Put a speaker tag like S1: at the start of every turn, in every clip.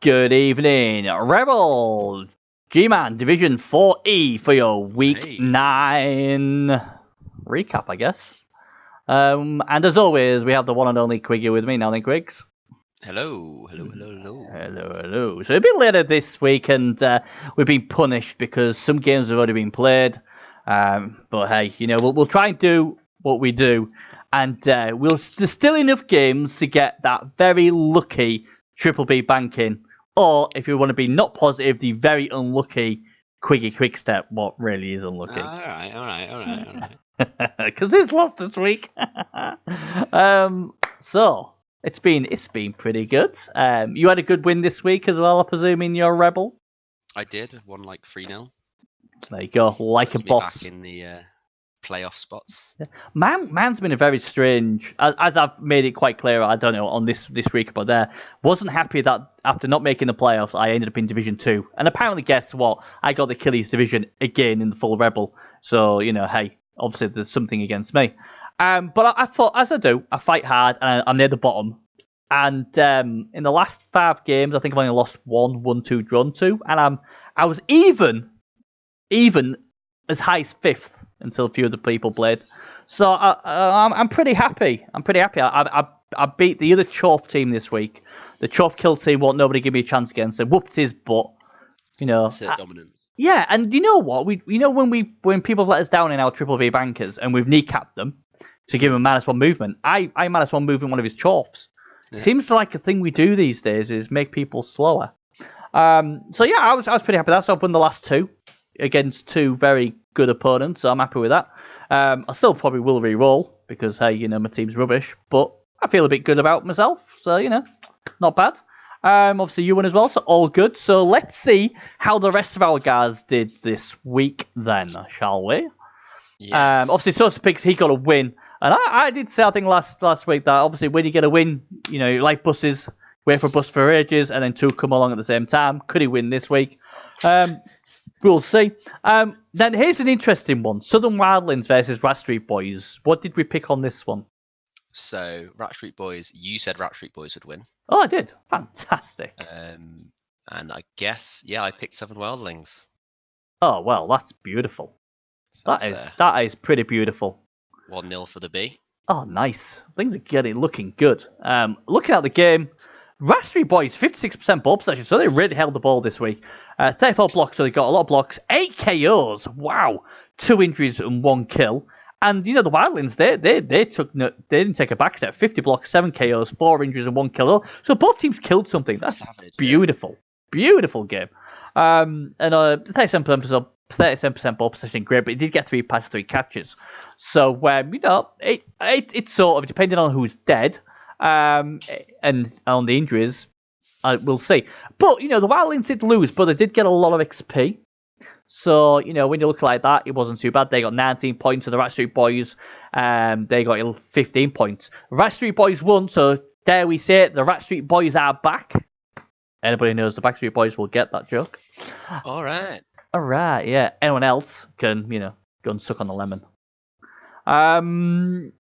S1: Good evening, ReBBL Gman Division 4E for your Week 9 recap, I guess. And as always, we have the one and only Quiggy with me now, then, Quiggs.
S2: Hello.
S1: Hello. So a bit later this week, and we've been punished because some games have already been played. But hey, we'll try and do what we do, and there's still enough games to get that very lucky ReBBL banking, or if you want to be not positive, the very unlucky Quiggy Quickstep. What really is unlucky?
S2: All right.
S1: Because he's lost this week. So it's been pretty good. You had a good win this week as well, I presume, in your ReBBL.
S2: I did. Won like 3-0.
S1: There you go, like a boss.
S2: Back in the playoff spots.
S1: Yeah. Man's been a very strange, as I've made it quite clear, I don't know, on this week, but there wasn't happy that after not making the playoffs, I ended up in Division 2. And apparently, guess what? I got the Achilles division again in the full ReBBL. So, hey, obviously there's something against me. But I thought, as I do, I fight hard, and I'm near the bottom. And in the last 5 games, I think I've only lost 1, won 2, drawn 2. And I was even as high as 5th until a few other people played. So I'm pretty happy. I beat the other Chof team this week. The Chof kill team won't nobody give me a chance against. They whooped his butt.
S2: Dominant.
S1: Yeah, and you know what? When people have let us down in our ReBBL bankers and we've kneecapped them to give them -1 movement, I -1 movement one of his Chofs. Yeah. Seems like a thing we do these days is make people slower. So yeah, I was pretty happy with that. So I've won the last 2 against 2 very good opponents, so I'm happy with that. I still probably will re-roll because, hey, my team's rubbish, but I feel a bit good about myself, so, not bad. Obviously, you won as well, so all good. So let's see how the rest of our guys did this week then, shall we?
S2: Yes.
S1: Obviously, Sosa Pigs, he got a win, and I did say, I think, last week that, obviously, when you get a win, you like buses, wait for a bus for ages, and then 2 come along at the same time. Could he win this week? We'll see. Then here's an interesting one. Southern Wildlands versus Rat Street Boys. What did we pick on this one?
S2: So, Rat Street Boys, you said Rat Street Boys would win.
S1: Oh, I did. Fantastic.
S2: And I guess, I picked Southern Wildlings.
S1: Oh, well, that's beautiful. So that is pretty beautiful.
S2: 1-0 for the B.
S1: Oh, nice. Things are looking good. Looking at the game, Rat Street Boys, 56% ball possession, so they really held the ball this week. 34 blocks, so they got a lot of blocks. 8 KOs, wow. 2 injuries and 1 kill. And, the Wildlands, they didn't take a back step. 50 blocks, 7 KOs, 4 injuries and 1 kill. So both teams killed something. That's savage, beautiful. Yeah. Beautiful game. And 37% ball possession, great, but he did get 3 passes, 3 catches. So, it's sort of, depending on who's dead, and on the injuries, we'll see. But, the Wildlings did lose, but they did get a lot of XP. So, when you look like that, it wasn't too bad. They got 19 points to the Rat Street Boys. They got 15 points. Rat Street Boys won, so dare we say it, the Rat Street Boys are back. Anybody knows the Backstreet Boys will get that joke.
S2: All right,
S1: yeah. Anyone else can, go and suck on the lemon.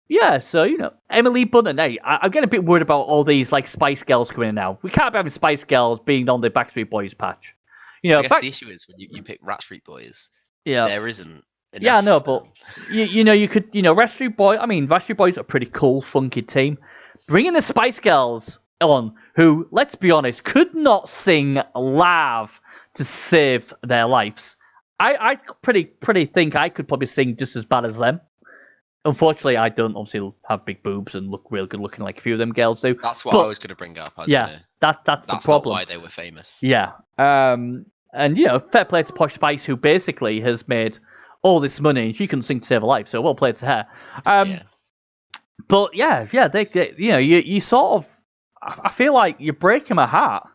S1: Yeah, so, Emily Bunnan, hey, I'm getting a bit worried about all these, Spice Girls coming in now. We can't be having Spice Girls being on the Backstreet Boys patch.
S2: I guess the issue is when you pick Rat Street Boys, there isn't enough.
S1: Yeah, I know, but, you could, Rat Street Boys are a pretty cool, funky team. Bringing the Spice Girls on, who, let's be honest, could not sing live to save their lives. I pretty think I could probably sing just as bad as them. Unfortunately, I don't obviously have big boobs and look real good looking like a few of them girls do.
S2: That's what I was going to bring up.
S1: That's the problem.
S2: Not why they were famous.
S1: Yeah. And, fair play to Posh Spice, who basically has made all this money and she can sing to save her life. So well played to her. But they you sort of, I feel like you're breaking my heart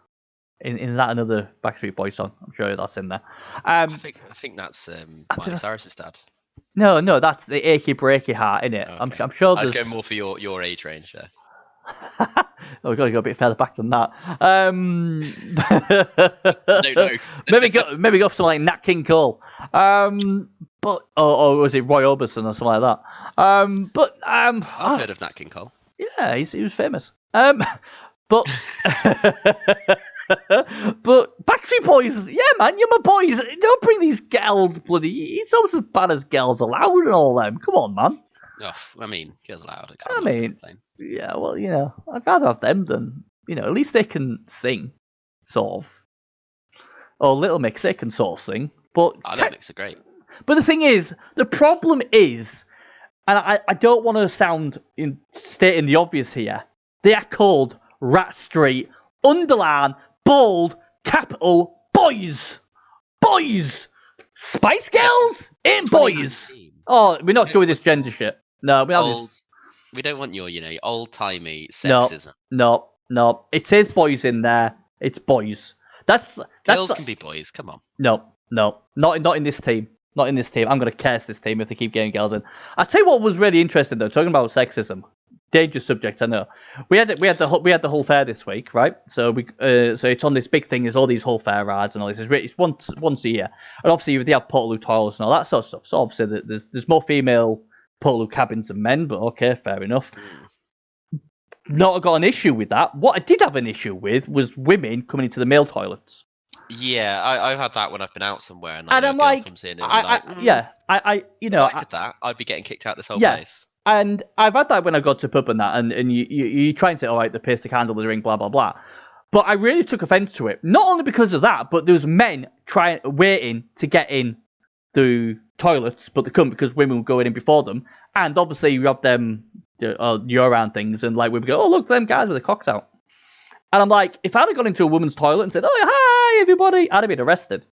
S1: in that another Backstreet Boys song. I'm sure that's in there. I
S2: think that's Miley Cyrus's dad.
S1: No, that's the achy breaky heart, innit? Okay. I'm sure there's...
S2: I'd go more for your age range there.
S1: Oh, we've got to go a bit further back than that.
S2: No.
S1: maybe go for something like Nat King Cole. But or was it Roy Orbison or something like that?
S2: I've heard of Nat King Cole.
S1: Yeah, he was famous. But But Backstreet Boys, yeah, man, you're my boys. Don't bring these girls, bloody. It's almost as bad as Girls Aloud and all them. Come on, man.
S2: Oh, I mean, Girls Aloud.
S1: Yeah, well, I'd rather have them than, at least they can sing, sort of. Or Little Mix, they can sort of sing. But
S2: Little Mix are great.
S1: But the thing is, the problem is, and I don't want to sound stating the obvious here, they are called Rat Street, underline, bold, capital, boys. Boys! Spice Girls? Ain't boys. Oh, we're not doing this gender shit. No,
S2: we don't want your, old-timey sexism.
S1: No. It says boys in there. It's boys.
S2: Girls can be boys, come on.
S1: No. Not in this team. Not in this team. I'm going to curse this team if they keep getting girls in. I'll tell you what was really interesting, though, talking about sexism. Dangerous subject, I know. We had the whole fair this week, right? So so it's on this big thing. There's all these whole fair rides and all this. It's once a year, and obviously they have Portaloo toilets and all that sort of stuff. So obviously there's more female Portaloo cabins than men, but okay, fair enough. Not got an issue with that. What I did have an issue with was women coming into the male toilets.
S2: Yeah, I've had that when I've been out somewhere and
S1: I'm like,
S2: comes in and
S1: I
S2: did that. I'd be getting kicked out this whole place.
S1: And I've had that when I got to pub and that, and you try and say, all right, the piss, the candle, the ring, blah blah blah. But I really took offence to it, not only because of that, but there was men waiting to get in the toilets, but they couldn't because women were going in before them. And obviously you have them around things, and like we would go, oh look, them guys with their cocks out. And I'm like, if I'd have gone into a woman's toilet and said, oh, hi, everybody, I'd have been arrested.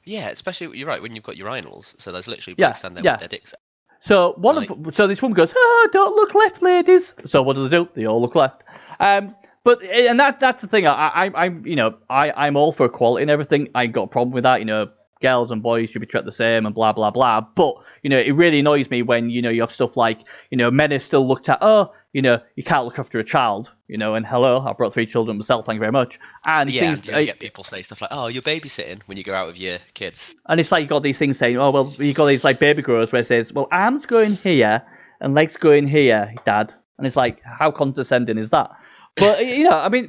S2: Yeah, especially, you're right, when you've got urinals. So there's literally people standing there with their dicks out.
S1: So so this woman goes, oh, don't look left, ladies. So what do? They all look left. And that's the thing. I'm all for equality and everything. I ain't got a problem with that. Girls and boys should be treated the same and blah blah blah. But it really annoys me when you have stuff like men are still looked at. Oh, you can't look after a child. And hello, I brought 3 children myself. Thank you very much. And
S2: you get people say stuff like, oh, you're babysitting when you go out with your kids.
S1: And it's like you got these things saying, oh well, you got these like baby growers where it says, well, arms go in here and legs go in here, Dad. And it's like, how condescending is that? But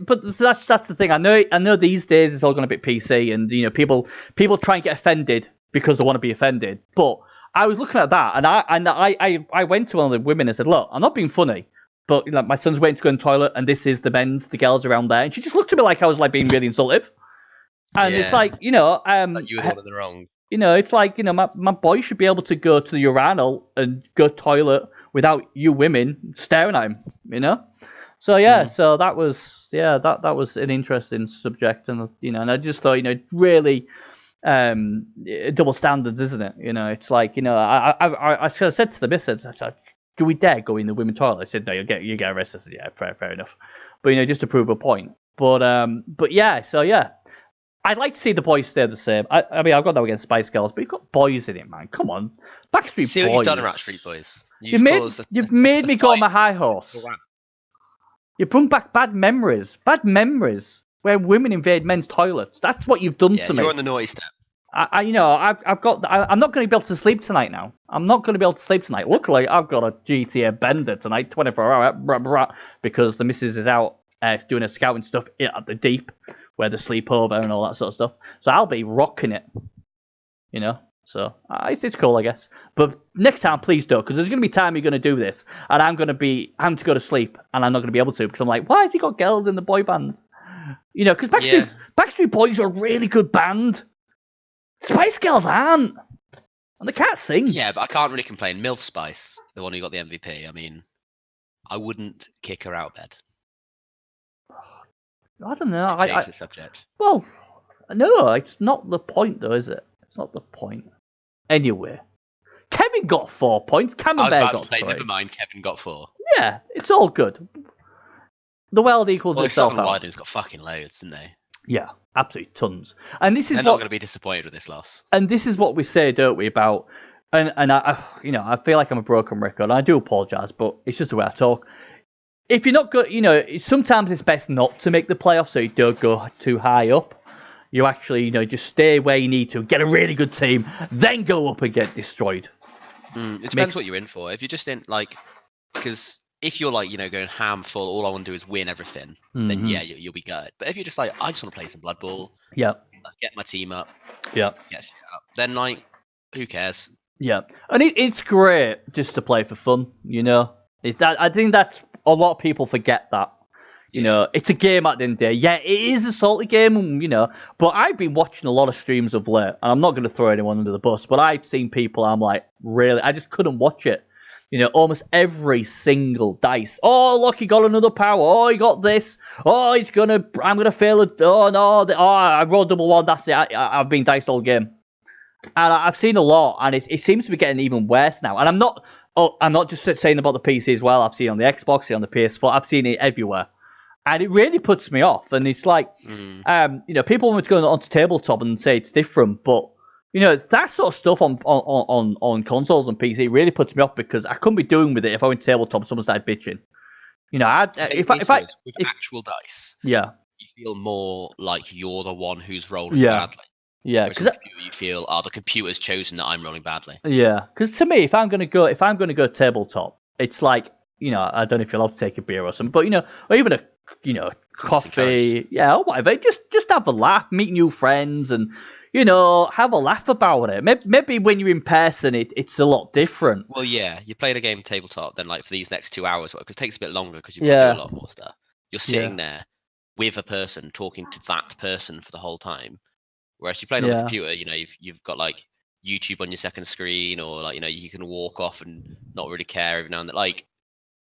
S1: but that's the thing. I know these days it's all going a bit PC, and people try and get offended because they want to be offended. But I was looking at that, and I went to one of the women and said, look, I'm not being funny, but my son's waiting to go in the toilet, and this is the girls around there, and she just looked at me like I was like being really insultive. And it's like
S2: like you were the one in the wrong.
S1: It's like my boy should be able to go to the urinal and go toilet without you women staring at him. So so that was that was an interesting subject, and and I just thought really double standards, isn't it? It's like I said to the missus, I said, do we dare go in the women's toilet? I said, no, you get arrested. I said, yeah, fair enough. But just to prove a point. But I'd like to see the boys stay the same. I mean, I've got that against Spice Girls, but you've got boys in it, man. Come on, Backstreet Boys.
S2: See what you've done, Backstreet Boys.
S1: You've made me go on my high horse. You bring back bad memories where women invade men's toilets. That's what you've done to me.
S2: You're on the naughty step.
S1: I'm not going to be able to sleep tonight now. I'm not going to be able to sleep tonight. Luckily, I've got a GTA bender tonight, 24 hour, because the missus is out doing her scouting stuff at the deep, where they sleep over and all that sort of stuff. So I'll be rocking it, So it's cool, I guess. But next time, please don't, because there's going to be time you're going to do this, and I'm going to be having to go to sleep, and I'm not going to be able to, because I'm like, why has he got girls in the boy band? Because Backstreet Boys are a really good band. Spice Girls aren't, and they can't sing.
S2: Yeah, but I can't really complain. MILF Spice, the one who got the MVP. I mean, I wouldn't kick her out of bed.
S1: I don't know.
S2: Change the subject.
S1: Well, no, it's not the point, though, is it? It's not the point. Anyway, Kevin got 4 points. Camembert got 3.
S2: Never mind, Kevin got 4.
S1: Yeah, it's all good. The world equals itself out.
S2: Wyden's got fucking loads, didn't they?
S1: Yeah, absolutely tons. And this is
S2: They're not going to be disappointed with this loss.
S1: And this is what we say, don't we? About and I feel like I'm a broken record. And I do apologise, but it's just the way I talk. If you're not good, sometimes it's best not to make the playoffs, so you don't go too high up. You actually, just stay where you need to, get a really good team, then go up and get destroyed.
S2: It depends what you're in for. If you're just in, because if you're like, going ham full, all I want to do is win everything, then yeah, you'll be good. But if you're just like, I just want to play some Blood Bowl,
S1: Yeah.
S2: get my team up,
S1: Yeah.
S2: get shit up, then like, who cares?
S1: Yeah. And it's great just to play for fun, I think that's a lot of people forget that. It's a game at the end of the day. Yeah, it is a salty game, but I've been watching a lot of streams of late, and I'm not going to throw anyone under the bus, but I've seen people, I'm like, really, I just couldn't watch it. Almost every single dice. Oh, look, he got another power. Oh, he got this. Oh, I'm going to fail it. Oh, no. I rolled double one. That's it. I've been diced all game. And I've seen a lot, and it seems to be getting even worse now. And I'm not just saying about the PC as well. I've seen it on the Xbox, on the PS4. I've seen it everywhere. And it really puts me off. And it's like, people want to go onto tabletop and say it's different, but that sort of stuff on consoles and PC really puts me off because I couldn't be doing with it if I went tabletop and someone started bitching. With
S2: actual dice,
S1: yeah,
S2: you feel more like you're the one who's rolling badly.
S1: Yeah,
S2: because you feel, the computer's chosen that I'm rolling badly.
S1: Yeah, because to me, if I'm gonna go tabletop, it's like I don't know if you're allowed to take a beer or something, but or even a coffee, or whatever. Just have a laugh, meet new friends, and have a laugh about it. Maybe when you're in person, it's a lot different.
S2: Well, yeah, you play the game tabletop, then like for these next 2 hours, because it takes a bit longer because you've got to do a lot more stuff. You're sitting there with a person, talking to that person for the whole time. Whereas you play on the computer, you've got like YouTube on your second screen, or like you can walk off and not really care every now and then, like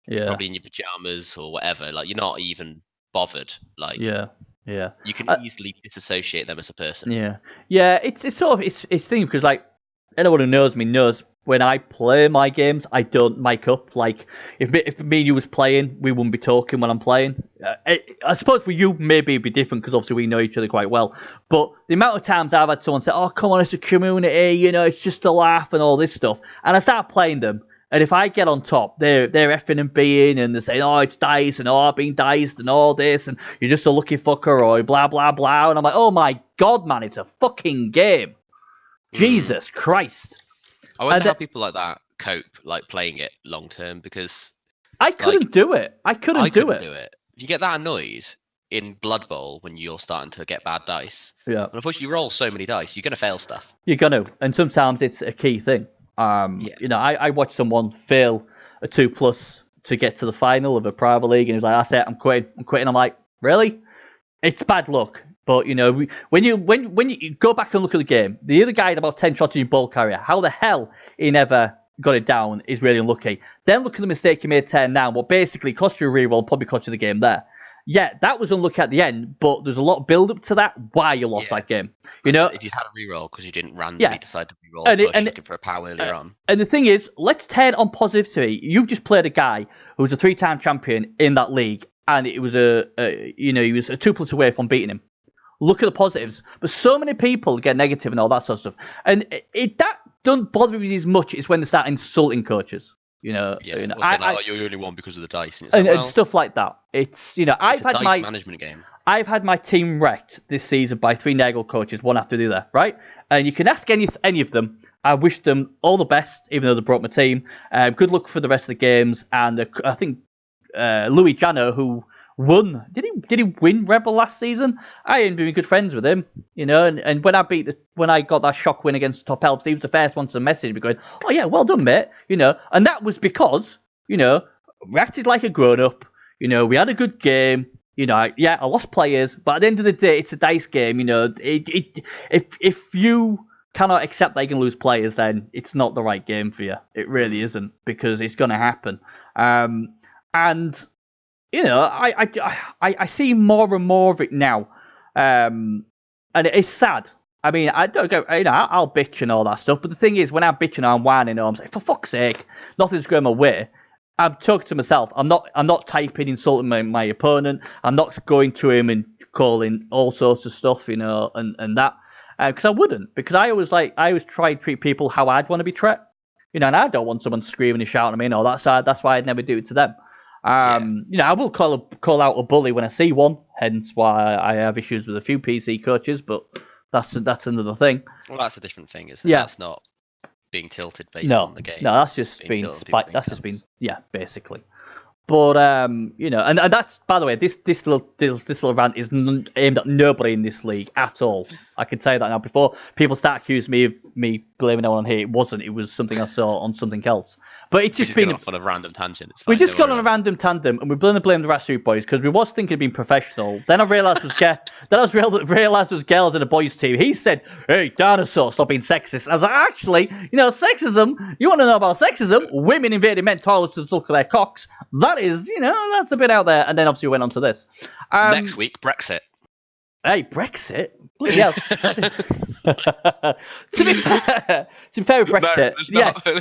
S2: probably in your pajamas or whatever. Like you're not even bothered. Like you can easily disassociate them as a person.
S1: It's sort of it's thing because like anyone who knows me knows when I play my games I don't mic up. Like if me and you was playing, we wouldn't be talking when I'm playing. I suppose with you maybe it'd be different because obviously we know each other quite well. But the amount of times I've had someone say, "Oh, come on, it's a community, it's just a laugh and all this stuff," and I start playing them. And if I get on top, they're effing and being, and they're saying, "Oh, it's dice, and I've been diced, and all this, and you're just a lucky fucker," or blah blah blah. And I'm like, "Oh my god, man, it's a fucking game, Jesus Christ!"
S2: I wonder how people like that cope, like playing it long term, because
S1: I couldn't do it. I couldn't do it.
S2: If you get that annoyed in Blood Bowl when you're starting to get bad dice,
S1: and
S2: unfortunately you roll so many dice, you're gonna fail stuff.
S1: You're gonna, and sometimes it's a key thing. I watched someone fail a 2+ to get to the final of a private league, and he was like, "That's it, I'm quitting." I'm like, really? It's bad luck. But when you go back and look at the game, the other guy had about 10 shots in your ball carrier. How the hell he never got it down is really unlucky. Then look at the mistake he made 10 now, what basically cost you a reroll, probably cost you the game there. Yeah, that was unlucky at the end, but there's a lot of build up to that why you lost that game.
S2: If you had a reroll because you didn't randomly decide to reroll and looking for a power earlier on.
S1: And the thing is, let's turn on positivity. You've just played a guy who was a 3-time champion in that league, and it was he was a 2+ away from beating him. Look at the positives. But so many people get negative and all that sort of stuff. And that doesn't bother me as much as when they start insulting coaches.
S2: You're the only one because of the dice.
S1: And stuff like that. It's,
S2: I've had my management game.
S1: I've had my team wrecked this season by 3 Nagel coaches, one after the other, right? And you can ask any of them. I wish them all the best, even though they broke my team. Good luck for the rest of the games. And I think Louis Jano, who won, did he win ReBBL last season? I ended up being good friends with him, and when I got that shock win against Top Helps, he was the first one to message me going, "Oh yeah, well done, mate," and that was because, we acted like a grown up, we had a good game, I lost players, but at the end of the day, it's a dice game, if you cannot accept that you can lose players, then it's not the right game for you. It really isn't, because it's going to happen, and I see more and more of it now, and it's sad. I mean, I don't go, I'll bitch and all that stuff, but the thing is, when I'm bitching, I'm whining, I'm saying, for fuck's sake, nothing's going my way. I'm talking to myself. I'm not typing, insulting my opponent. I'm not going to him and calling all sorts of stuff, and that, because I wouldn't, because I always try to treat people how I'd want to be treated, and I don't want someone screaming and shouting at me. No, that's why I'd never do it to them. I will call out a bully when I see one, hence why I have issues with a few PC coaches, but that's another thing.
S2: Well, that's a different thing, isn't it? Yeah. That's not being tilted based on the game.
S1: No, that's just been spite. That's just been, basically. But and that's, by the way, this little rant is aimed at nobody in this league at all. I can tell you that now. Before people start accusing me of me blaming anyone on here, it wasn't. It was something I saw on something else. But it's just been
S2: off on a random tangent. It's
S1: fine, we just got on a random tandem, and we blame the Rat Street Boys because we was thinking of being professional. Then I realised realised it was girls in a boys team. He said, "Hey, dinosaur, stop being sexist." I was like, actually, sexism. You want to know about sexism? Women invading men's toilets to suck their cocks. That is, that's a bit out there. And then obviously we went on to this.
S2: Next week, Brexit.
S1: Hey, Brexit? Bloody hell. To be fair with Brexit,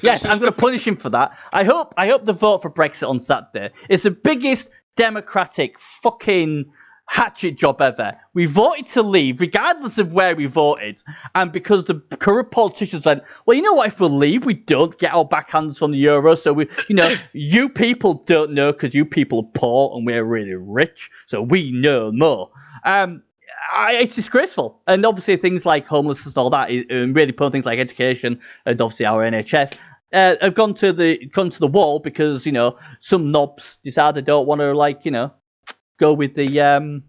S1: yes, I'm going to punish him for that. I hope the vote for Brexit on Saturday is the biggest democratic fucking hatchet job ever. We voted to leave, regardless of where we voted, and because the corrupt politicians went, well, you know what? If we leave, we don't get our backhands from the euro. So we, you people don't know because you people are poor and we're really rich, so we know more. It's disgraceful, and obviously things like homelessness and all that, and really important things like education and obviously our NHS have gone to the wall because some knobs decide they don't want to go with the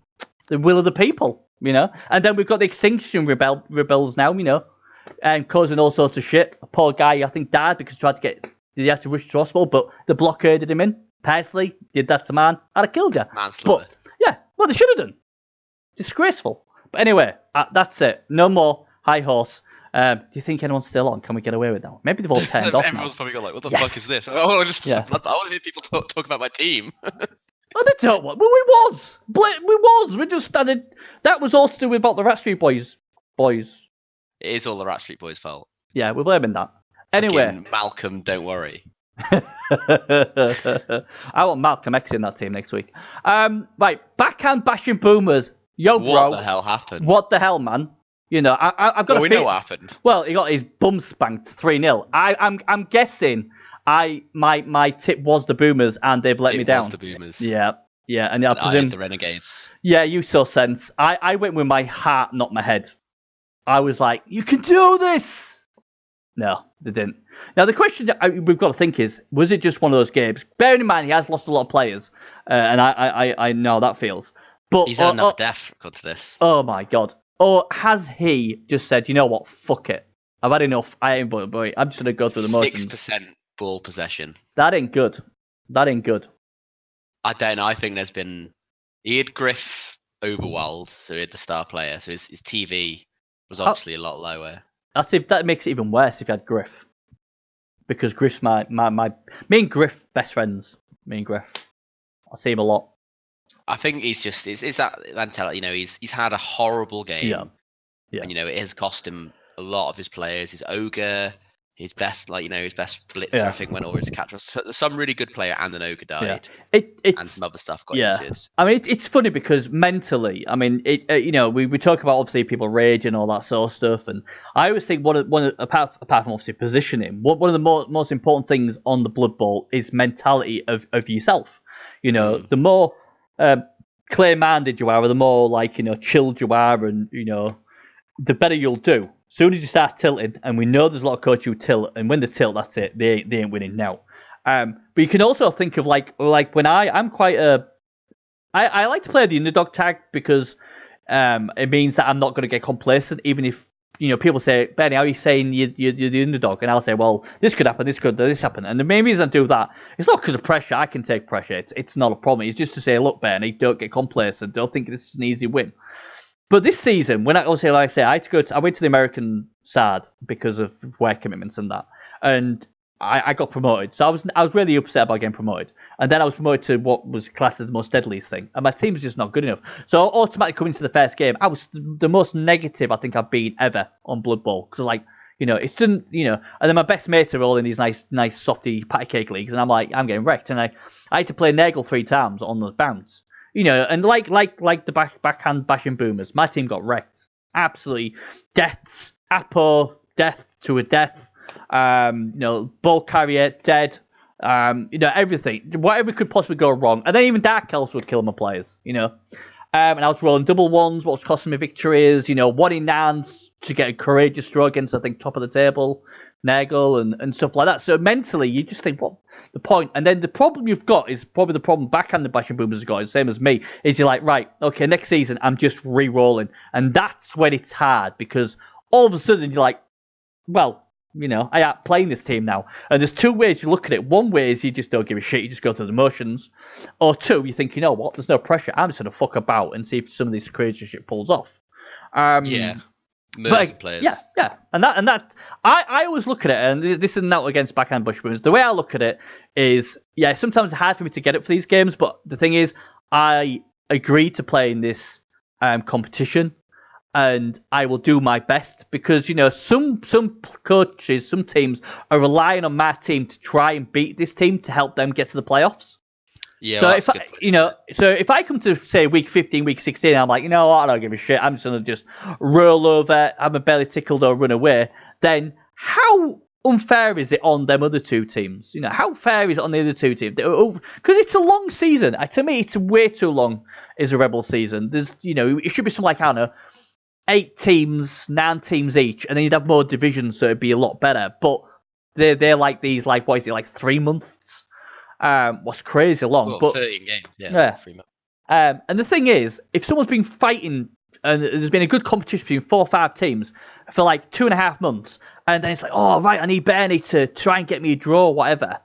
S1: will of the people, and then we've got the Extinction rebels now, and causing all sorts of shit. A poor guy I think died because he had to rush to hospital, but the blockaded him in. Personally, did that to man, I'd have killed you.
S2: Manslaughter.
S1: But yeah, well they should have done. Disgraceful. But anyway, that's it. No more high horse. Do you think anyone's still on? Can we get away with that? Maybe they've all turned off.
S2: Everyone's probably got what the fuck is this? I want to hear people talk about my team.
S1: Oh, they don't want. Well, we was. We just started. That was all to do with about the Rat Street Boys. It
S2: is all the Rat Street Boys' fault.
S1: Yeah, we're blaming that. Anyway,
S2: fucking Malcolm, don't worry.
S1: I want Malcolm X in that team next week. Right, backhand bashing boomers. Yo, bro.
S2: What the hell happened?
S1: What the hell, man? I've got.
S2: We know what happened.
S1: Well, he got his bum spanked 3-0. I'm guessing. My tip was the Boomers, and they've let me down.
S2: It was the Boomers.
S1: Yeah, and I presume
S2: the Renegades.
S1: Yeah, you saw sense. I went with my heart, not my head. I was like, you can do this. No, they didn't. Now the question we've got to think is, was it just one of those games? Bearing in mind he has lost a lot of players, and I know how that feels. But
S2: he's had another death record to this.
S1: Oh my god! Or has he just said, you know what, fuck it, I've had enough. I'm just gonna go through the motions.
S2: 6% ball possession.
S1: That ain't good.
S2: I don't know. I think he had Griff overwhelmed, so he had the star player. So his TV was obviously a lot lower.
S1: That makes it even worse if you had Griff, because Griff's me and Griff best friends. Me and Griff, I see him a lot.
S2: I think he's that mentality. He's had a horrible game. Yeah. And it has cost him a lot of his players. His ogre, his best blitzer, I think went over his catcher. Some really good player and an ogre died. Yeah. And some other stuff got injured. I
S1: mean, it's funny because mentally, I mean, we talk about obviously people rage and all that sort of stuff, and I always think one of apart from obviously positioning, one of the most important things on the Blood Bowl is mentality of yourself. The more clear-minded you are, the more chilled you are, and the better you'll do. As soon as you start tilting, and we know there's a lot of coaches who tilt, and when they tilt, that's it. They ain't winning now. But you can also think of like when I'm quite I like to play the underdog tag because it means that I'm not going to get complacent, even if people say, Benny, how are you saying you're the underdog? And I'll say, well, this could happen, this happen. And the main reason I do that, it's not because of pressure. I can take pressure. It's not a problem. It's just to say, look, Benny, don't get complacent. Don't think this is an easy win. But this season, when I went to the American side because of work commitments and that, and I got promoted. So I was really upset about getting promoted. And then I was promoted to what was classed as the most deadliest thing. And my team was just not good enough. So automatically coming to the first game, I was the most negative I think I've been ever on Blood Bowl. Because it didn't, and then my best mates are all in these nice softy patty cake leagues. And I'm like, I'm getting wrecked. And I had to play Nagel 3 times on the bounce. And like the backhand bashing boomers, my team got wrecked. Absolutely. Deaths. Apo, death to a death. Ball carrier, dead. Everything. Whatever could possibly go wrong. And then even Dark Elves would kill my players, And I was rolling double ones, what was costing me victories, 1 in 9s to get a courageous throw against, I think, top of the table. Nagel and stuff like that. So mentally, you just think, what the point? And then the problem you've got is probably the problem backhand the Bashing Boomers has got, the same as me, is you're like, right, okay, next season I'm just re-rolling. And that's when it's hard, because all of a sudden you're like, well, I am playing this team now. And there's two ways you look at it. One way is you just don't give a shit, you just go through the motions. Or two, you think, you know what, there's no pressure. I'm just going to fuck about and see if some of this crazy shit pulls off.
S2: Players.
S1: Yeah. And that I always look at it, and this is not against backhand Bush Boomers. The way I look at it is, sometimes it's hard for me to get up for these games, but the thing is, I agree to play in this competition. And I will do my best, because some coaches, some teams are relying on my team to try and beat this team to help them get to the playoffs.
S2: Yeah.
S1: So if I come to say week 15, week 16, I'm like, I don't give a shit. I'm just gonna just roll over, have my belly tickled or run away. Then how unfair is it on them other two teams? How fair is it on the other two teams? Because it's a long season. To me, it's way too long. Is a Rebel season. There's it should be something like, I don't know, 8 teams, 9 teams each, and then you'd have more divisions, so it'd be a lot better. But they're like these, like, what is it, like 3 months? What's crazy long.
S2: Well,
S1: but
S2: 13 games, yeah. 3 months.
S1: And the thing is, if someone's been fighting, and there's been a good competition between 4 or 5 teams for like 2.5 months, and then it's like, oh, right, I need Bernie to try and get me a draw, whatever.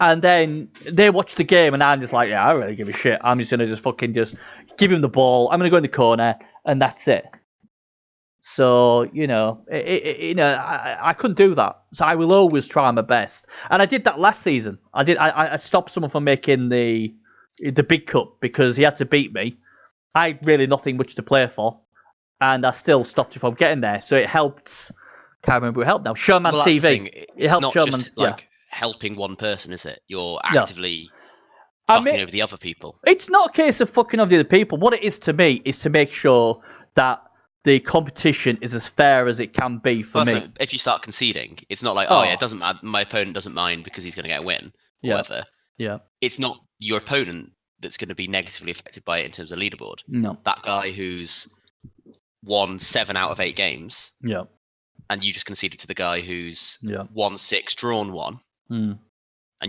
S1: And then they watch the game, and I'm just like, yeah, I don't really give a shit. I'm just going to fucking give him the ball. I'm going to go in the corner, and that's it. So, I couldn't do that. So I will always try my best. And I did that last season. I stopped someone from making the big cup because he had to beat me. I had really nothing much to play for. And I still stopped him from getting there. So it helped. Can't remember who helped now. Showman TV.
S2: It helped not
S1: Showman,
S2: just like helping one person, is it? You're actively fucking over the other people.
S1: It's not a case of fucking over the other people. What it is to me is to make sure that the competition is as fair as it can be for me.
S2: If you start conceding, it's not like, it doesn't matter. My opponent doesn't mind because he's going to get a win. Whatever.
S1: Yeah.
S2: It's not your opponent that's going to be negatively affected by it in terms of leaderboard.
S1: No.
S2: That guy who's won 7 out of 8 games.
S1: Yeah.
S2: And you just conceded to the guy who's won 6, drawn 1. And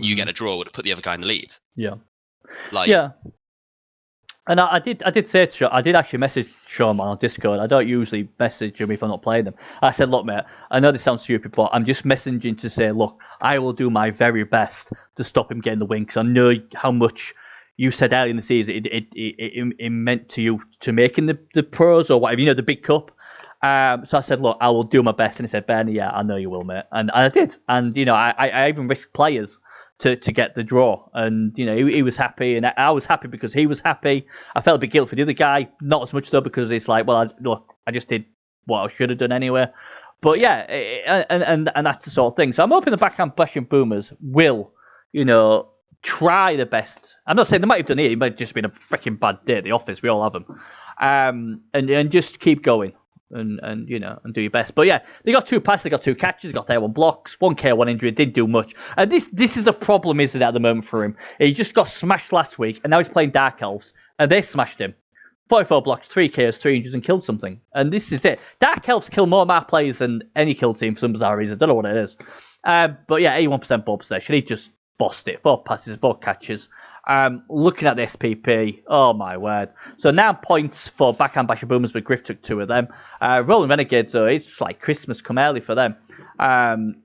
S2: you get a draw, would have put the other guy in the lead.
S1: Yeah. And I did say to I did actually message Sean on Discord. I don't usually message him if I'm not playing them. I said, look, mate, I know this sounds stupid, but I'm just messaging to say, look, I will do my very best to stop him getting the win, because I know how much you said earlier in the season it meant to you to making the pros or whatever, the big cup. So I said, look, I will do my best. And he said, Bernie, yeah, I know you will, mate. And I did. And, I even risked players to get the draw, and he was happy, and I was happy because he was happy. I felt a bit guilty for the other guy, not as much though, because it's like, well, I just did what I should have done anyway. But yeah, and that's the sort of thing. So I'm hoping the backhand Bashing Boomers will, try the best. I'm not saying they might have done it. It might have just been a freaking bad day at the office. We all have them, and just keep going. And do your best. But yeah, they got 2 passes, they got 2 catches, they got 31 blocks, 1 KO, 1 injury, didn't do much. And this is the problem, isn't it, at the moment for him? He just got smashed last week, and now he's playing Dark Elves, and they smashed him. 44 blocks, 3 KOs, 3 injuries, and killed something. And this is it. Dark Elves kill more of my players than any kill team for some bizarre reason. I don't know what it is. But yeah, 81% ball possession. He just bossed it. 4 passes, 4 catches. Looking at the SPP, oh my word. So 9 points for backhand Bashing Boomers, but Griff took 2 of them. Rolling Renegades, so it's like Christmas come early for them,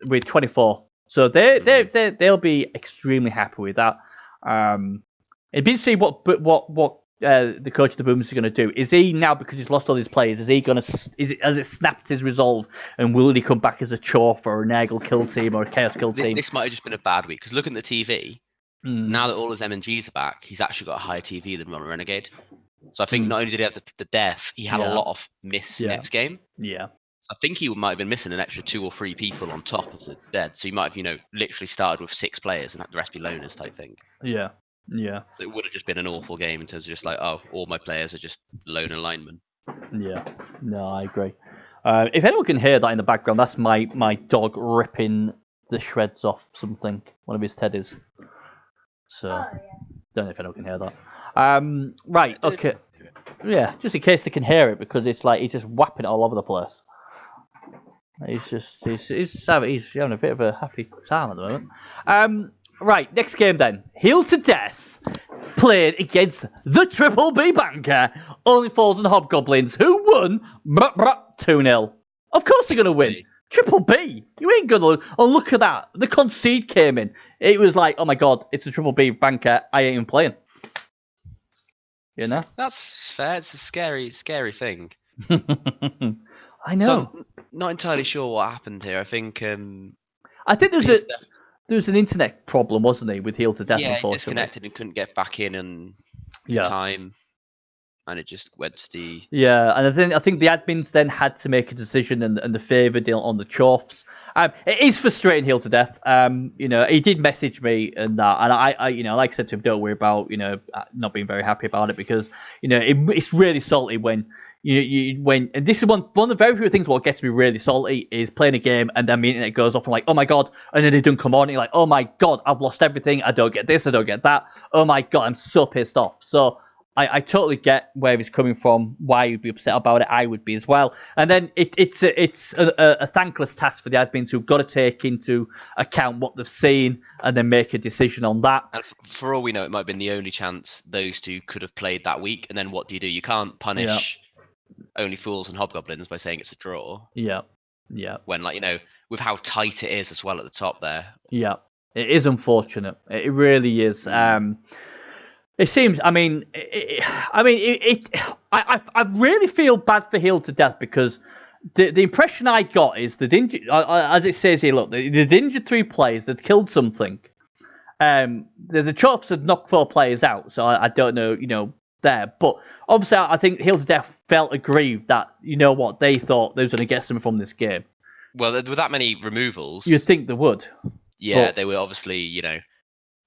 S1: with 24. So they'll be extremely happy with that. It'd be to see what the coach of the Boomers is going to do. Is he now, because he's lost all his players, has it snapped his resolve, and will he come back as a chore for a Nagel kill team or a Chaos kill team?
S2: This might have just been a bad week, because looking at the TV, now that all his MNGs are back, he's actually got a higher TV than Rolling Renegade. So I think not only did he have the death, he had a lot of miss next game.
S1: Yeah.
S2: I think he might have been missing an extra 2 or 3 people on top of the dead. So he might have, literally started with 6 players and had the rest be loners type thing.
S1: Yeah.
S2: So it would have just been an awful game in terms of just like, oh, all my players are just loner linemen.
S1: Yeah. No, I agree. If anyone can hear that in the background, that's my dog ripping the shreds off something, one of his teddies. So, don't know if anyone can hear that. Right, okay. Yeah, just in case they can hear it, because it's like he's just whapping it all over the place. He's having a bit of a happy time at the moment. Right, next game then. Heel to Death played against the Triple B Banker, Only Fools and Hobgoblins, who won 2-0. Of course they're going to win. Triple B. You ain't going to... Oh, look at that. The concede came in. It was like, oh my God, it's a Triple B Banker. I ain't even playing. You know?
S2: That's fair. It's a scary thing.
S1: I know.
S2: So I'm not entirely sure what happened here. I think
S1: there was an internet problem, wasn't there, with Heel to Death, unfortunately.
S2: Yeah, he disconnected and couldn't get back in time. And it just went to the...
S1: Yeah, and I think the admins then had to make a decision and the favoured on the Chorfs. It is frustrating, Heel to Death. He did message me and that, and I like I said to him, don't worry about, not being very happy about it, because, it's really salty when and this is one of the very few things what gets me really salty is playing a game and then the internet goes off and like, oh my God, and then it doesn't come on, and you're like, oh my God, I've lost everything, I don't get this, I don't get that, oh my God, I'm so pissed off. So I totally get where he's coming from, why you'd be upset about it. I would be as well. And then it's a thankless task for the admins who've got to take into account what they've seen and then make a decision on that.
S2: And for all we know, it might have been the only chance those two could have played that week. And then what do? You can't punish Only Fools and Hobgoblins by saying it's a draw.
S1: Yeah.
S2: When, with how tight it is as well at the top there.
S1: Yeah. It is unfortunate. It really is. It seems. I really feel bad for Heel to Death because the impression I got is as it says here. Look, they'd injured 3 players. They'd killed something. The Chorfs had knocked 4 players out. So I don't know. There, but obviously I think Heel to Death felt aggrieved that what they thought they was going to get something from this game.
S2: Well, with that many removals,
S1: you'd think they would.
S2: Yeah, they were obviously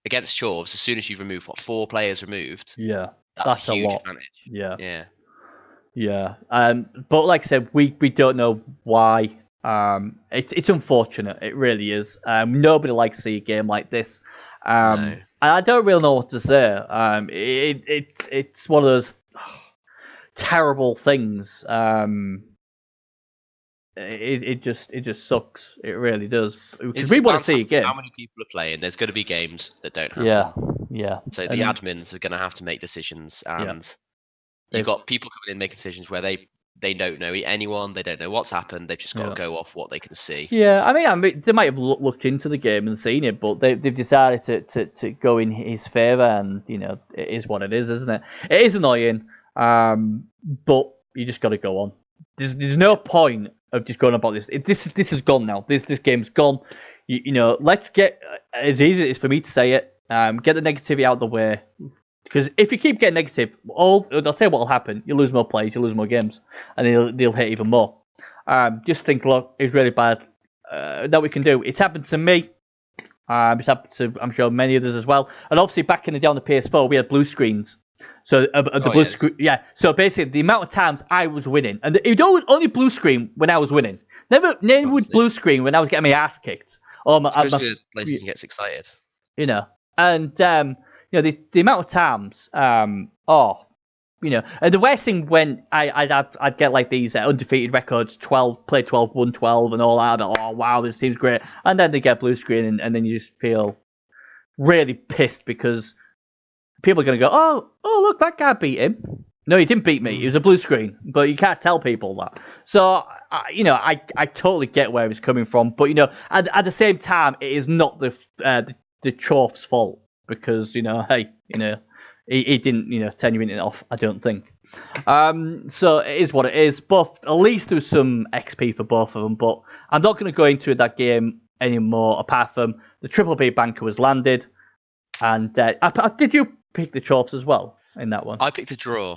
S2: against Chorfs, as soon as you've removed 4 players removed, that's a huge advantage.
S1: Yeah. But like I said, we don't know why. It's unfortunate. It really is. Nobody likes to see a game like this. No. And I don't really know what to say. It's one of those terrible things. It just sucks. It really does. Because we want to see a game.
S2: How many people are playing? There's going to be games that don't happen.
S1: Yeah.
S2: So the admins are going to have to make decisions, and you've got people coming in making decisions where they don't know anyone, they don't know what's happened. They've just got to go off what they can see.
S1: Yeah, I mean, they might have looked into the game and seen it, but they've decided to go in his favour, and it is what it is, isn't it? It is annoying, but you just got to go on. There's no point of just going about this. This is gone now. This game's gone. Let's get as easy as it is for me to say it. Get the negativity out of the way. Because if you keep getting negative, I'll tell you what will happen. You lose more players, you lose more games, and they'll hit even more. Just think, look, it's really bad. That we can do. It's happened to me. It's happened to, I'm sure, many others as well. And obviously, back in the day on the PS4, we had blue screens. So blue screen, So basically, the amount of times I was winning, and it was only blue screen when I was winning. Never would blue screen when I was getting my ass kicked. Or
S2: especially Leighton gets excited.
S1: And the amount of times, and the worst thing when I'd get like these undefeated records, 12, play 12, won 12, and all that. Oh wow, this seems great. And then they get blue screen, and then you just feel really pissed because people are going to go, oh look, that guy beat him. No, he didn't beat me. It was a blue screen, but you can't tell people that. So I totally get where he's coming from, but at the same time, it is not the Chorf's fault. Because, he didn't, turn your internet off, I don't think. So it is what it is. But at least there's some XP for both of them. But I'm not going to go into that game anymore, apart from the Triple B Banker was landed. And did you pick the Chorfs as well in that one?
S2: I picked a draw.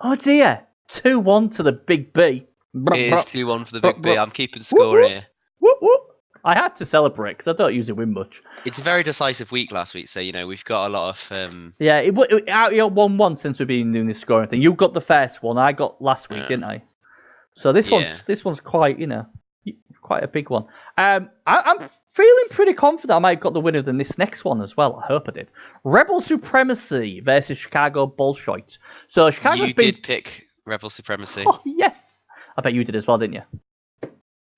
S1: Oh, dear. 2-1 to the Big B.
S2: It is 2-1 for the Big B. I'm keeping score here.
S1: Whoop, whoop. I had to celebrate because I don't usually win much.
S2: It's a very decisive week last week, so we've got a lot of.
S1: Yeah, it 1-1 since we've been doing this scoring thing. You got the first one, I got last week, didn't I? So this one's quite quite a big one. I'm feeling pretty confident I might have got the winner than this next one as well. I hope I did. ReBBL Supremacy versus Chicago Bolshoites. So Chicago's
S2: did pick ReBBL Supremacy.
S1: Oh yes, I bet you did as well, didn't you?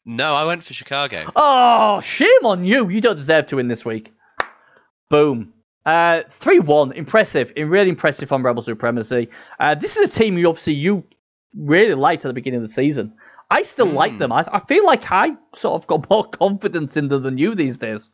S2: No, I went for Chicago.
S1: Oh, shame on you. You don't deserve to win this week. Boom. 3-1. Impressive. Really impressive on Rebel Supremacy. This is a team you really liked at the beginning of the season. I still like them. I feel like I sort of got more confidence in them than you these days.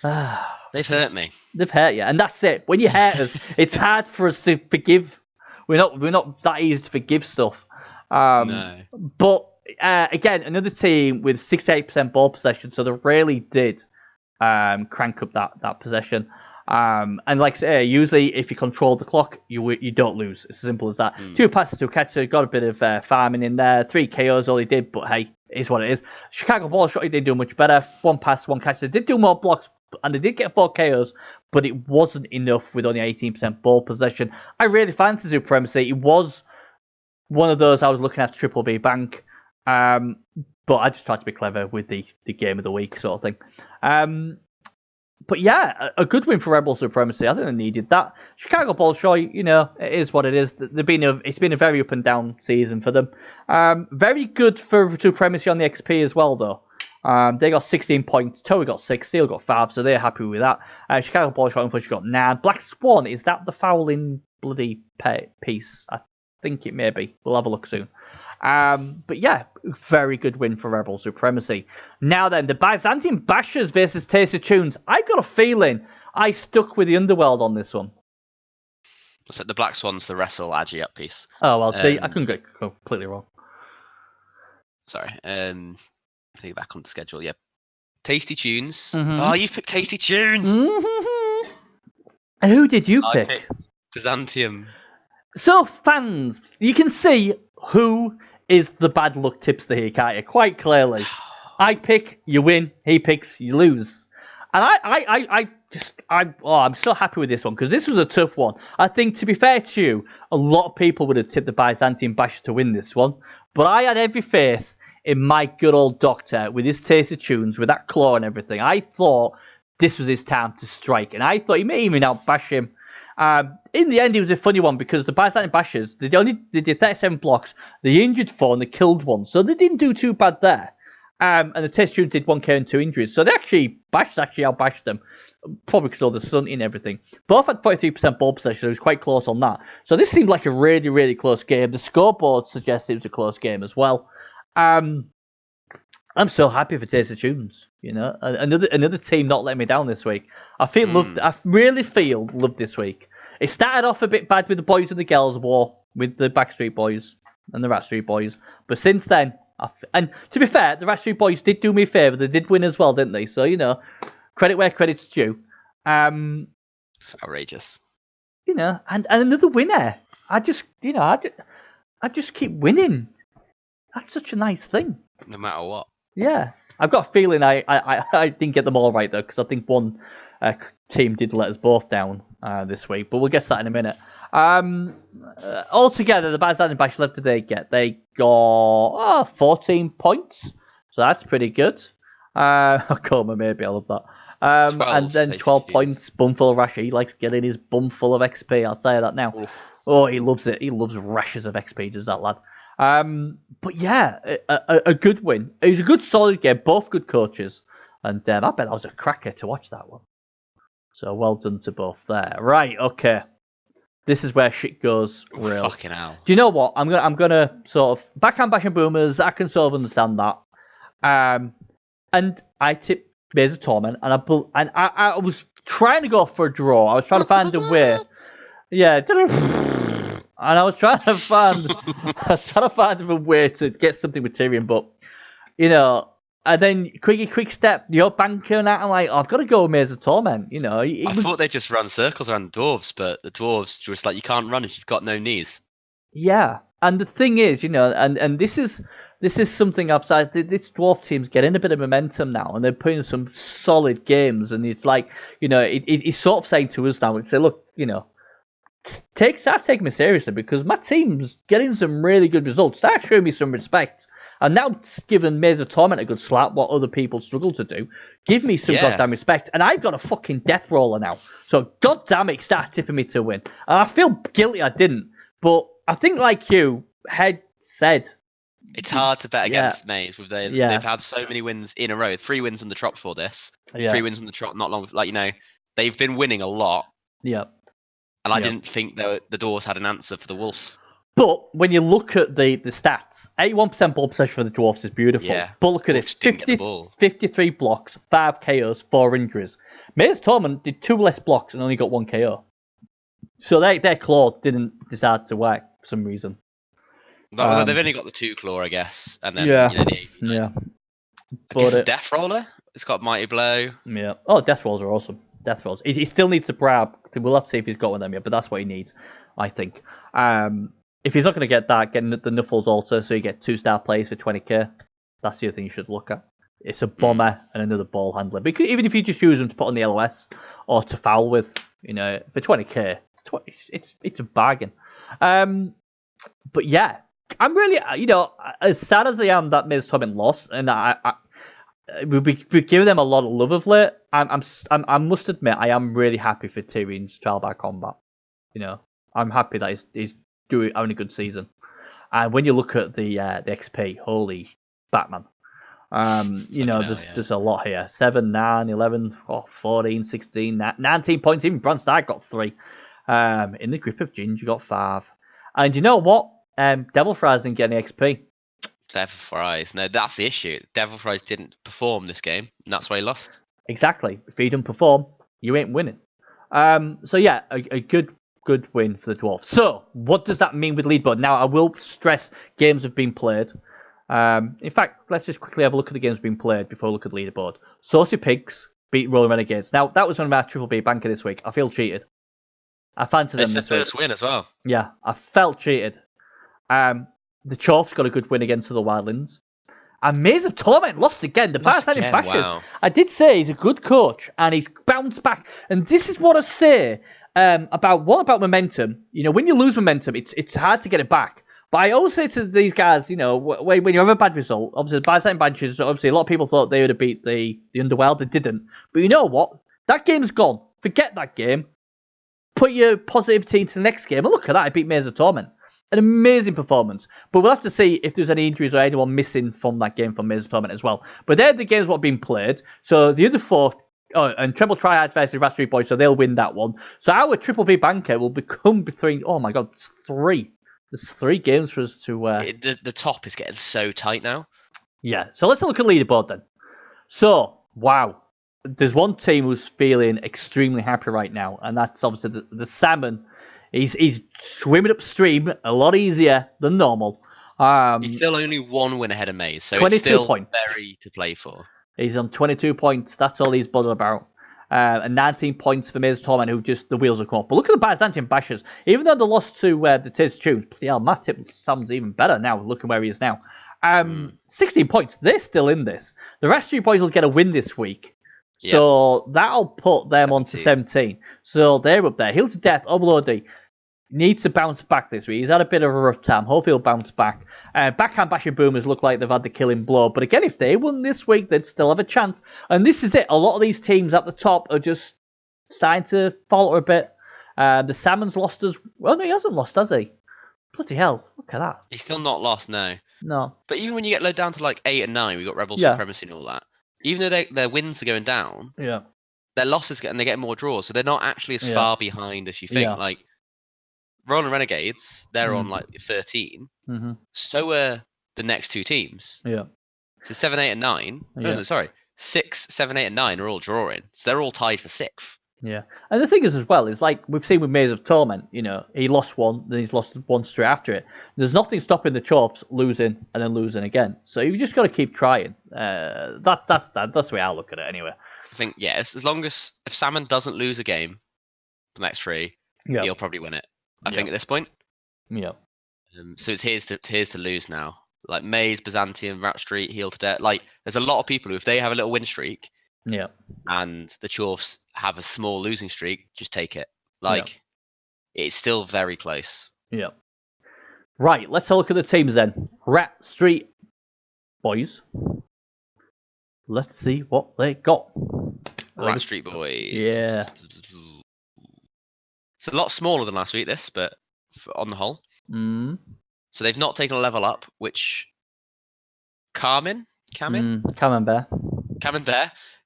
S2: They've hurt me.
S1: They've hurt you, and that's it. When you hurt us, it's hard for us to forgive. We're not that easy to forgive stuff.
S2: No.
S1: But again, another team with 68% ball possession, so they really did crank up that possession. And like I say, usually if you control the clock, you don't lose. It's as simple as that. 2 passes to a catcher, got a bit of farming in there. 3 KOs, all he did, but hey, it is what it is. Chicago ball shot, he did do much better. 1 pass, 1 catch. They did do more blocks, and they did get 4 KOs, but it wasn't enough with only 18% ball possession. I really fancied Supremacy. It was one of those I was looking at Triple B Bank, but I just tried to be clever with the game of the week sort of thing. But yeah, a good win for Rebel Supremacy. I think they needed that. Chicago Bolshoi, it is what it is. It's been a very up and down season for them. Very good for Supremacy on the XP as well, though. They got 16 points. Toei got 6. Steel got 5, so they're happy with that. Chicago Bolshoi, unfortunately, got 9. Black Swan, is that the fouling bloody piece? I think it may be. We'll have a look soon. But yeah, very good win for Rebel Supremacy. Now then, the Byzantine Bashers versus Taste of Tunes. I got a feeling I stuck with the Underworld on this one.
S2: So the Black Swan's the wrestle Agi up piece.
S1: Oh, well, see, I couldn't get completely wrong.
S2: Sorry. Think back on the schedule. Yeah. Tasty Tunes.
S1: Mm-hmm.
S2: Oh, you picked Tasty Tunes.
S1: Mm-hmm. Who did you pick?
S2: I picked Byzantium.
S1: So, fans, you can see who is the bad luck tipster here, can't you? Quite clearly. I pick, you win. He picks, you lose. And I'm so happy with this one, because this was a tough one. I think, to be fair to you, a lot of people would have tipped the Byzantine Bashers to win this one. But I had every faith in my good old doctor with his Taste of Tunes, with that claw and everything. I thought this was his time to strike. And I thought he may even outbash him. In the end, it was a funny one, because the Byzantine Bashers, they did 37 blocks, they injured 4 and they killed 1, so they didn't do too bad there. And the Test Tunes did 1 KO and 2 injuries, so Bashers actually outbashed them, probably because of the stunting and everything. Both had 43% ball possession, so it was quite close on that. So this seemed like a really, really close game. The scoreboard suggests it was a close game as well. I'm so happy for Taste of Tunes. Another team not letting me down this week. I really feel loved this week. It started off a bit bad with the boys and the girls war, with the Backstreet Boys and the Rat Street Boys. But since then, and to be fair, the Rat Street Boys did do me a favour. They did win as well, didn't they? So, credit where credit's due.
S2: It's outrageous.
S1: And another winner. I just keep winning. That's such a nice thing.
S2: No matter what.
S1: Yeah. I've got a feeling I didn't get them all right, though, because I think one team did let us both down this week, but we'll get to that in a minute. Altogether, the Byzantine Bash left, did they get? They got 14 points, so that's pretty good. Coma, maybe, I love that. And then 12 points, Bumful of Rash. He likes getting his bum full of XP, I'll tell you that now. Oof. Oh, he loves it. He loves rashes of XP, does that lad. But yeah, a good win. It was a good, solid game. Both good coaches. And I bet that was a cracker to watch that one. So well done to both there. Right, okay. This is where shit goes real.
S2: Fucking hell.
S1: Do you know what? I'm gonna sort of backhand bashing boomers. I can sort of understand that. And I tipped Maze of Torment, and I was trying to go for a draw. I was trying to find a way. Yeah. And I was trying to find a way to get something with Tyrion, but and then quick step, you're banking on that. I'm like, I've got to go with Maze of Torment.
S2: I thought they just ran circles around the dwarves, but the dwarves just like, you can't run if you've got no knees.
S1: Yeah, and the thing is, and this is something I've said. This dwarf team's getting a bit of momentum now, and they're putting some solid games. And it's like, it's sort of saying to us now, and say, look, start taking me seriously, because my team's getting some really good results. Start showing me some respect. And now giving Maze of Torment a good slap, what other people struggle to do, give me some goddamn respect. And I've got a fucking death roller now. So goddamn it, start tipping me to win. And I feel guilty I didn't. But I think, like you, Head said,
S2: It's hard to bet
S1: Yeah.
S2: against Maze. They've
S1: Yeah.
S2: had so many wins in a row. 3 wins on the trot before this.
S1: Yeah.
S2: 3 wins on the trot not long. Like, they've been winning a lot.
S1: Yeah.
S2: And I didn't think the Dwarves had an answer for the Wolf.
S1: But when you look at the stats, 81% ball possession for the Dwarfs is beautiful.
S2: Yeah.
S1: But look at
S2: Wolves
S1: this:
S2: didn't get the ball.
S1: 53 blocks, 5 KOs, 4 injuries. Maze Torment did 2 less blocks and only got 1 KO. So their claw didn't decide to work for some reason.
S2: They've only got the 2 claw, I guess, and then the
S1: yeah.
S2: I guess a Death Roller. It's got Mighty Blow.
S1: Yeah. Oh, Death Rolls are awesome. Death Rolls. He still needs to grab. We'll have to see if he's got one of them yet, but that's what he needs, I think. If he's not going to get that, getting the Knuffles Altar, so you get 2-star plays for 20k, that's the other thing you should look at. It's a bomber and another ball handler. Because even if you just use them to put on the LOS or to foul with, for 20k, it's a bargain. But yeah, I'm really, as sad as I am that Miz Torment lost, and we've given them a lot of love of late. I must admit, I am really happy for Tyrion's trial by combat. I'm happy that he's having a good season. And when you look at the XP, holy Batman. There's a lot here. 7, 9, 11, 14, 16, 19 points. Even Bran Stark got 3. In the grip of Ginger got 5. And you know what? Devil Fries didn't get any XP.
S2: Devil Fries. No, that's the issue. Devil Fries didn't perform this game, and that's why he lost.
S1: Exactly. If he don't perform, you ain't winning. So yeah, a good win for the Dwarfs. So what does that mean with leaderboard? Now I will stress games have been played. In fact, let's just quickly have a look at the games being played before we look at the leaderboard. Saucy Pigs beat Rolling Renegades. Now that was one of our Triple B banker this week. I feel cheated. I fancy them.
S2: It's their first win as well.
S1: Yeah, I felt cheated. The Chorfs got a good win against the Wildlands. And Maze of Torment lost again. The Parasite Bashers. Wow. I did say he's a good coach and he's bounced back. And this is what I say about momentum. When you lose momentum, it's hard to get it back. But I always say to these guys, when you have a bad result, obviously the Parasite Bashers, obviously a lot of people thought they would have beat the Underworld. They didn't. But you know what? That game's gone. Forget that game. Put your positivity into the next game. And look at that. I beat Maze of Torment. An amazing performance. But we'll have to see if there's any injuries or anyone missing from that game from Maze of Torment as well. But they're the games what have been played. So the other 4, and Treble Triad versus Raspberry Boys, so they'll win that one. So our Triple B banker will become between, oh my God, 3. There's 3 games for us to...
S2: The top is getting so tight now.
S1: Yeah. So let's look at leaderboard then. So, wow. There's one team who's feeling extremely happy right now, and that's obviously the Salmon. He's swimming upstream a lot easier than normal.
S2: He's still only 1 win ahead of Maze, so
S1: 22
S2: it's still
S1: points.
S2: very to play for.
S1: He's on 22 points. That's all he's bothered about. And 19 points for Maze Torment, who just the wheels have come up. But look at the Byzantium Bashers. Even though they lost to the Tiz Tunes, yeah, Matt Tip sounds even better now. Looking where he is now. 16 points. They're still in this. The rest of you boys will get a win this week. So that'll put them on to 17. So they're up there. Heal to Death, Overlord needs to bounce back this week. He's had a bit of a rough time. Hopefully he'll bounce back. Backhand Bashing Boomers look like they've had the killing blow. But again, if they won this week, they'd still have a chance. And this is it. A lot of these teams at the top are just starting to falter a bit. The Salmon's lost as... Well, no, he hasn't lost, has he? Bloody hell. Look at that.
S2: He's still not lost, no.
S1: No.
S2: But even when you get low down to like 8 and 9, we've got Rebel Supremacy and all that. Even though their wins are going down, their losses they're getting more draws, so they're not actually as far behind as you think.
S1: Yeah.
S2: Like Roland Renegades, they're on like 13. Mm-hmm. So are the next 2 teams.
S1: Yeah.
S2: So 7, 8, and 9. Yeah. No, sorry, 6, 7, 8, and 9 are all drawing. So they're all tied for 6th.
S1: Yeah, and the thing is as well is like we've seen with Maze of Torment. He lost 1, then he's lost 1 straight after it. There's nothing stopping the Chorfs losing and then losing again. So you just got to keep trying. That's the way I look at it anyway.
S2: I think as long as if Salmon doesn't lose a game, the next 3, he'll probably win it. I think at this point.
S1: Yeah.
S2: So it's his to lose now. Like Maze, Byzantium, Rat Street, Heal to Death. Like there's a lot of people who, if they have a little win streak.
S1: Yeah.
S2: And the Chorfs have a small losing streak, just take it. Like, it's still very close.
S1: Yeah. Right, let's have a look at the teams then. Rat Street Boys. Let's see what they got.
S2: Rat Street Boys.
S1: Yeah.
S2: It's a lot smaller than last week, this, but on the whole. So they've not taken a level up, which
S1: Camembert.
S2: Camembert.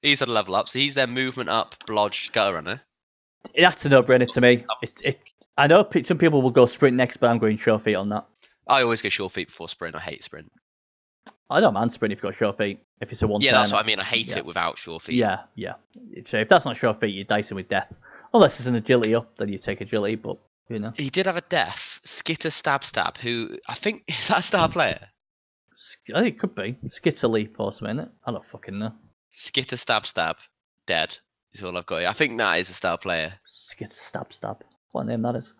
S2: He's had a level up, so he's their movement up, blodge, gutter runner.
S1: That's a no-brainer to me. I know some people will go sprint next, but I'm going sure feet on that.
S2: I always go sure feet before sprint. I hate sprint.
S1: I don't mind sprint if you've got sure feet. If it's a one.
S2: Yeah, that's what I mean. I hate it without sure feet.
S1: Yeah. So if that's not sure feet, you're dicing with death. Unless it's an agility up, then you take agility. But
S2: he did have a death. Skitter stab. Who I think is that a star player?
S1: I think it could be Skitter leap or something. Isn't it? I don't fucking know.
S2: Skitter stab. Dead is all I've got here. I think that is a star player.
S1: Skitter stab. What name that is?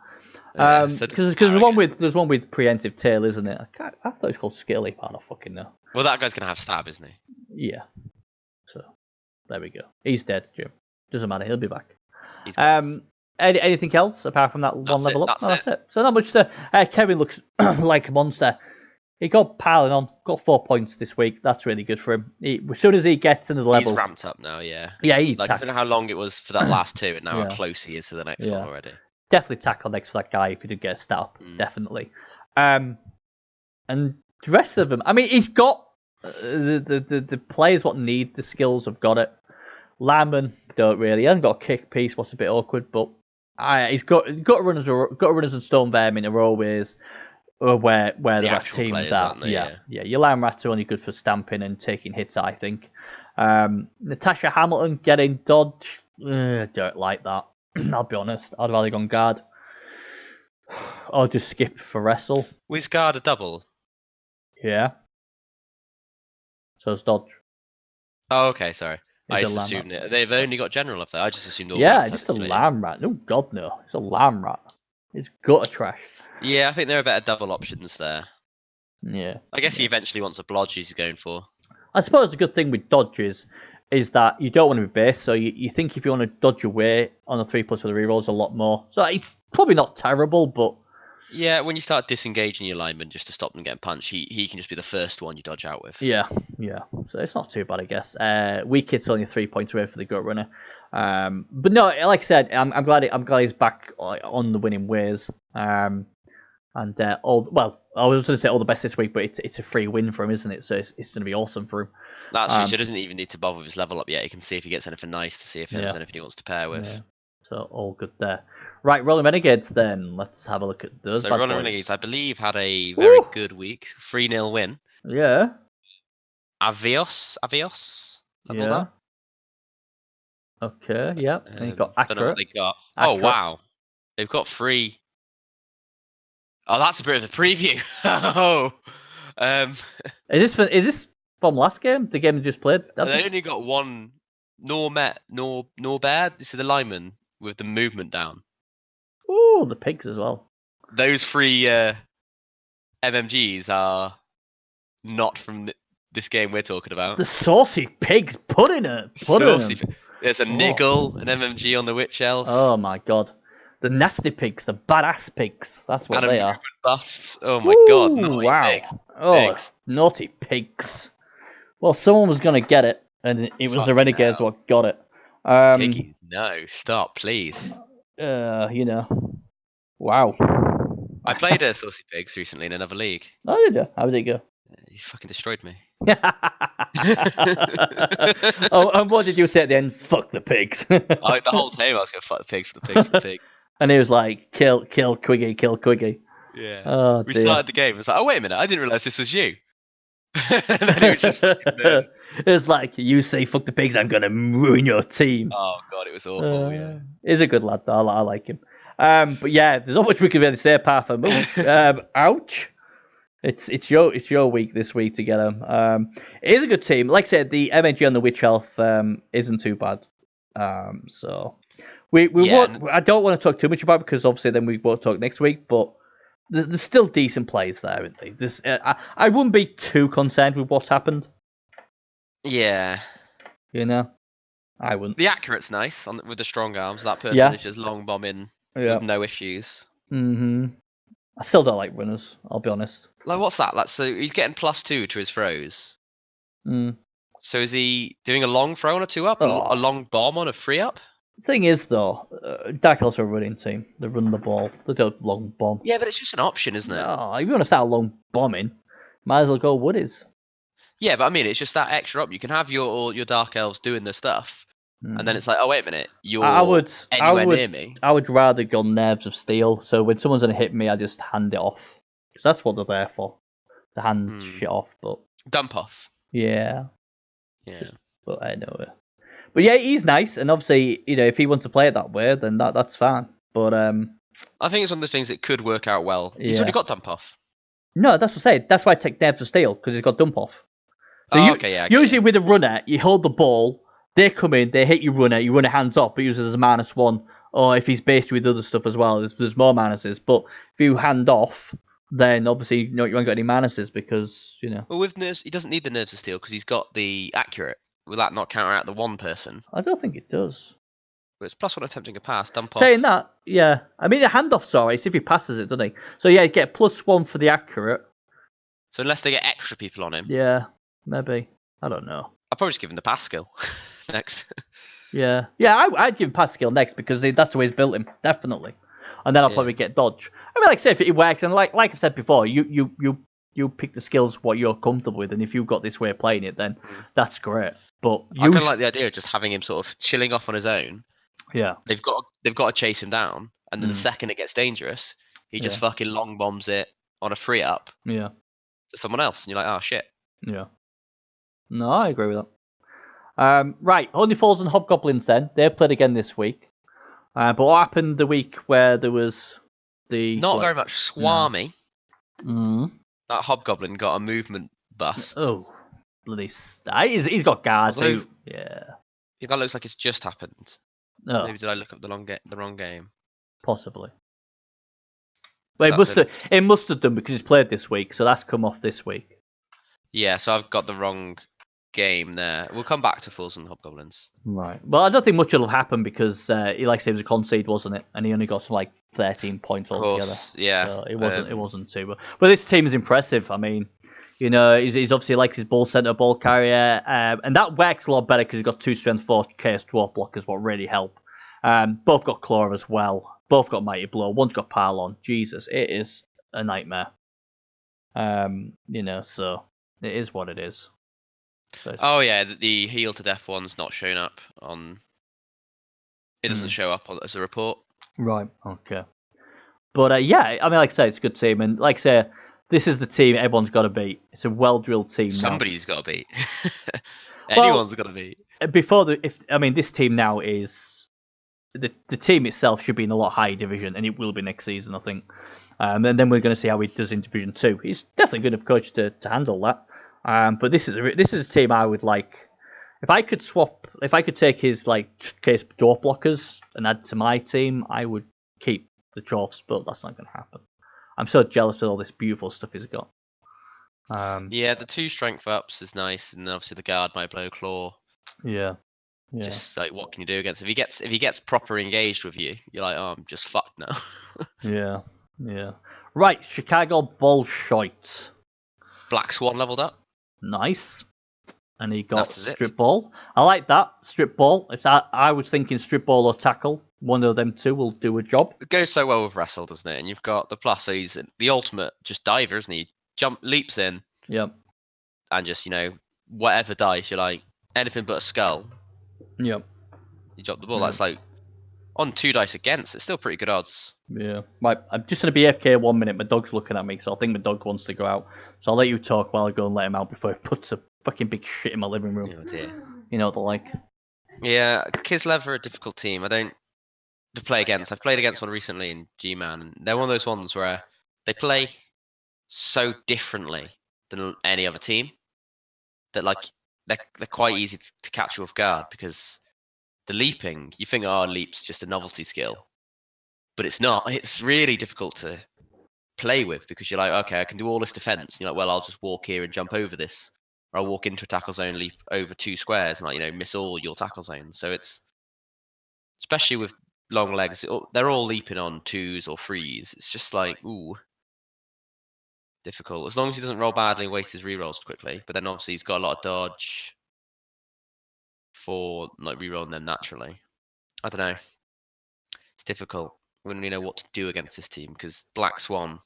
S1: Because there's one with preemptive tail, isn't it? I thought it was called Skitter leap. I don't fucking know.
S2: Well, that guy's gonna have stab, isn't he?
S1: Yeah. So there we go. He's dead, Jim. Doesn't matter. He'll be back. Anything else apart from that one level up? That's it. So not much to. Kevin looks like a monster. He got piling on. Got 4 points this week. That's really good for him. As soon as he gets into the level,
S2: he's ramped up now. Yeah.
S1: Yeah, he's
S2: I don't know how long it was for that last two, and now how close he is to the next one already.
S1: Definitely tackle next for that guy if he did get a stat up. Definitely. And the rest of them, I mean, he's got the players what need the skills have got it. Lyman don't really. He hasn't got a kick piece, what's a bit awkward, but he's got runners and stone vermin are always where the rat teams are. Yeah. Your Lyman rats are only good for stamping and taking hits, I think. Natasha Hamilton getting dodge. Don't like that. I'll be honest. I'd rather go on guard. Or just skip for wrestle.
S2: Was guard a double?
S1: Yeah. So it's dodge.
S2: Oh, okay, sorry. I just assumed it. They've only got general up there. I just assumed all.
S1: Yeah, just a lamb rat. No, God, no. It's a lamb rat. It's gutter trash.
S2: Yeah, I think there are better double options there.
S1: Yeah.
S2: I guess he eventually wants a blodge he's going for.
S1: I suppose the good thing with dodges is that you don't want to be base, so you think if you want to dodge away on a 3+ with the rerolls a lot more. So it's probably not terrible, but...
S2: Yeah, when you start disengaging your lineman just to stop them getting punched, he can just be the first one you dodge out with.
S1: Yeah. So it's not too bad, I guess. Weak hit's only 3 points away for the gut runner. But no, like I said, I'm glad he's back on the winning ways. I was going to say all the best this week, but it's a free win for him, isn't it? So it's going to be awesome for him.
S2: That's true. So he doesn't even need to bother with his level up yet. He can see if he gets anything nice to see if there's anything he wants to pair with.
S1: Yeah. So all good there. Right, Rolling Renegades then. Let's have a look at those.
S2: So Rolling Renegades, I believe, had a very good week. 3-0 win.
S1: Yeah.
S2: Avios?
S1: Yeah. Okay, yeah. And you got Accurate.
S2: Don't know what they got. Accurate. Oh, wow. They've got 3. Oh, that's a bit of a preview.
S1: Is this from last game? The game we just played?
S2: They only got one nor bad. This is the lineman with the movement down.
S1: Oh, the pigs as well.
S2: Those 3 MMGs are not from this game we're talking about.
S1: The saucy pigs putting it.
S2: There's a niggle, an MMG on the witch elf.
S1: Oh my god. The nasty pigs, the badass pigs. That's what they are.
S2: Busts. Oh my god.
S1: Wow.
S2: Pigs.
S1: Pigs. Naughty pigs. Well, someone was going to get it, and it was the Renegades what got it.
S2: Quiggy, no, stop, please.
S1: Wow.
S2: I played Saucy Pigs recently in another league.
S1: Oh, did you? How did it go?
S2: He fucking destroyed me.
S1: Oh, and what did you say at the end? Fuck the pigs.
S2: The whole time I was going, fuck the pigs, for the pigs, for the pigs.
S1: And he was like, kill Quiggy, kill Quiggy.
S2: Yeah.
S1: Oh,
S2: we started the game. I was like, oh, wait a minute. I didn't realise this was you. And then it was just
S1: it's like, you say fuck the pigs, I'm going to ruin your team.
S2: Oh, God, it was awful. Yeah.
S1: He's a good lad, though. I like him. But yeah, there's not much we can really say apart from ouch. It's your week this week to get him. It is a good team. Like I said, the MNG on the Witch Elf isn't too bad. So we won't. I don't want to talk too much about it because obviously then we won't talk next week. But there's still decent plays there, aren't they? I wouldn't be too concerned with what's happened.
S2: Yeah.
S1: I wouldn't.
S2: The Accurate's nice with the strong arms. That person is just long bombing with no issues.
S1: Mm-hmm. I still don't like runners, I'll be honest.
S2: Like, what's that? So he's getting +2 to his throws. So is he doing a long throw on a 2-up? A long bomb on a 3-up?
S1: The thing is, though, Dark Elves are a running team. They run the ball. They don't long bomb.
S2: Yeah, but it's just an option, isn't it?
S1: No, if you want to start long bombing, might as well go Woodies.
S2: Yeah, but I mean, it's just that extra up. You can have all your dark elves doing the stuff, and then it's like, oh wait a minute,
S1: I
S2: you're
S1: would, I
S2: anywhere near
S1: would,
S2: me.
S1: I would rather go nerves of steel. So when someone's gonna hit me, I just hand it off because that's what they're there for, to hand shit off. But
S2: Dump off.
S1: yeah,
S2: Yeah.
S1: but I know it. But yeah, he's nice, and obviously, if he wants to play it that way, then that's fine. But
S2: I think it's one of those things that could work out well. He's
S1: yeah,
S2: already got dump off.
S1: no, that's what I say. That's why I take nerves of steel because he's got dump off. So
S2: Oh, okay, yeah.
S1: usually with a runner, you hold the ball, they come in, they hit your runner hands up, but uses as a -1. Or if he's based with other stuff as well, there's more minuses. But if you hand off, then obviously you haven't got any minuses because
S2: Well, with nerves, he doesn't need the nerves of steel because he's got the accurate. Will that not counter out the one person?
S1: I don't think it does.
S2: But it's +1 attempting a pass. Dump off.
S1: Saying that, yeah, I mean the handoff's alright if he passes it, doesn't he? So yeah, you get +1 for the accurate.
S2: So unless they get extra people on him,
S1: Yeah, maybe. I don't know.
S2: I'll probably just give him the pass skill next.
S1: Yeah, I'd give him pass skill next because that's the way he's built him, definitely. And then I'll probably get dodge. I mean, like I said, if it works, and like I've said before, you pick the skills what you're comfortable with, and if you've got this way of playing it, then that's great. But
S2: I kind of like the idea of just having him sort of chilling off on his own.
S1: Yeah,
S2: they've got to chase him down, and then the second it gets dangerous, he just fucking long bombs it on a free up.
S1: Yeah.
S2: To someone else, and you're like, oh shit.
S1: Yeah. No, I agree with that. Right, Only Falls and Hobgoblins then. They played again this week. But what happened the week where there was the...
S2: Not very much Swami.
S1: No.
S2: That Hobgoblin got a movement bust.
S1: Oh, bloody... He's got guards.
S2: Although,
S1: yeah.
S2: That looks like it's just happened.
S1: Oh.
S2: Maybe did I look up the wrong game?
S1: Possibly. Well, it must have done because he's played this week, so that's come off this week.
S2: Yeah, so I've got the wrong game there. We'll come back to Fools and Hobgoblins.
S1: Right. Well, I don't think much will have happened because he like it was a concede, wasn't it? And he only got some 13 points altogether.
S2: Yeah.
S1: So it wasn't too. But this team is impressive. I mean, he's obviously likes his ball center, ball carrier, and that works a lot better because he's got 2 strength, 4 chaos dwarf blockers, what really help. Both got claw as well. Both got mighty blow. One's got pylon. Jesus, it is a nightmare. So it is what it is. So,
S2: oh yeah, the heal to death one's not shown up on. It doesn't show up as a report.
S1: Right. Okay. But I mean, like I say, it's a good team, and like I say, this is the team everyone's got to beat. It's a well-drilled team.
S2: Somebody's got to beat. Anyone's got to beat.
S1: This team now is the team itself should be in a lot higher division, and it will be next season, I think. And then we're going to see how he does in Division 2. He's definitely good enough coach to handle that. But this is a team I would like. If I could take his case dwarf blockers and add to my team, I would keep the dwarfs, but that's not going to happen. I'm so jealous of all this beautiful stuff he's got.
S2: Yeah, the 2 strength ups is nice, and obviously the guard might blow claw.
S1: Yeah.
S2: Just what can you do against if he gets proper engaged with you, you're like, oh, I'm just fucked now.
S1: Yeah. Right, Chicago Bolshoi.
S2: Black Swan leveled up.
S1: Nice. And he got strip ball. I like that, strip ball. I was thinking strip ball or tackle. One of them two will do a job.
S2: It goes so well with wrestle, doesn't it? And you've got the plus, so he's the ultimate just diver, isn't he? Leaps in.
S1: Yep.
S2: And just, whatever dice, you're like, anything but a skull.
S1: Yep.
S2: You drop the ball. That's like, on 2 dice against, it's still pretty good odds.
S1: Yeah. Right, I'm just going to be AFK 1 minute. My dog's looking at me, so I think my dog wants to go out. So I'll let you talk while I go and let him out before he puts a fucking big shit in my living room.
S2: Oh dear.
S1: You know what they're like.
S2: Yeah, Kislev are a difficult team. I don't to play against. I've played against one recently in Gman, and they're one of those ones where they play so differently than any other team that they're quite easy to catch you off guard because the leaping, you think, oh, leap's just a novelty skill, but it's not. It's really difficult to play with because you're like, okay, I can do all this defense. And you're like, well, I'll just walk here and jump over this, or I'll walk into a tackle zone, leap over 2 squares, and miss all your tackle zones. So it's especially with long legs, they're all leaping on 2s or 3s. It's just like, ooh, difficult. As long as he doesn't roll badly and waste his rerolls quickly, but then obviously he's got a lot of dodge for rerolling them naturally. I don't know. It's difficult. We don't really know what to do against this team because Black Swan,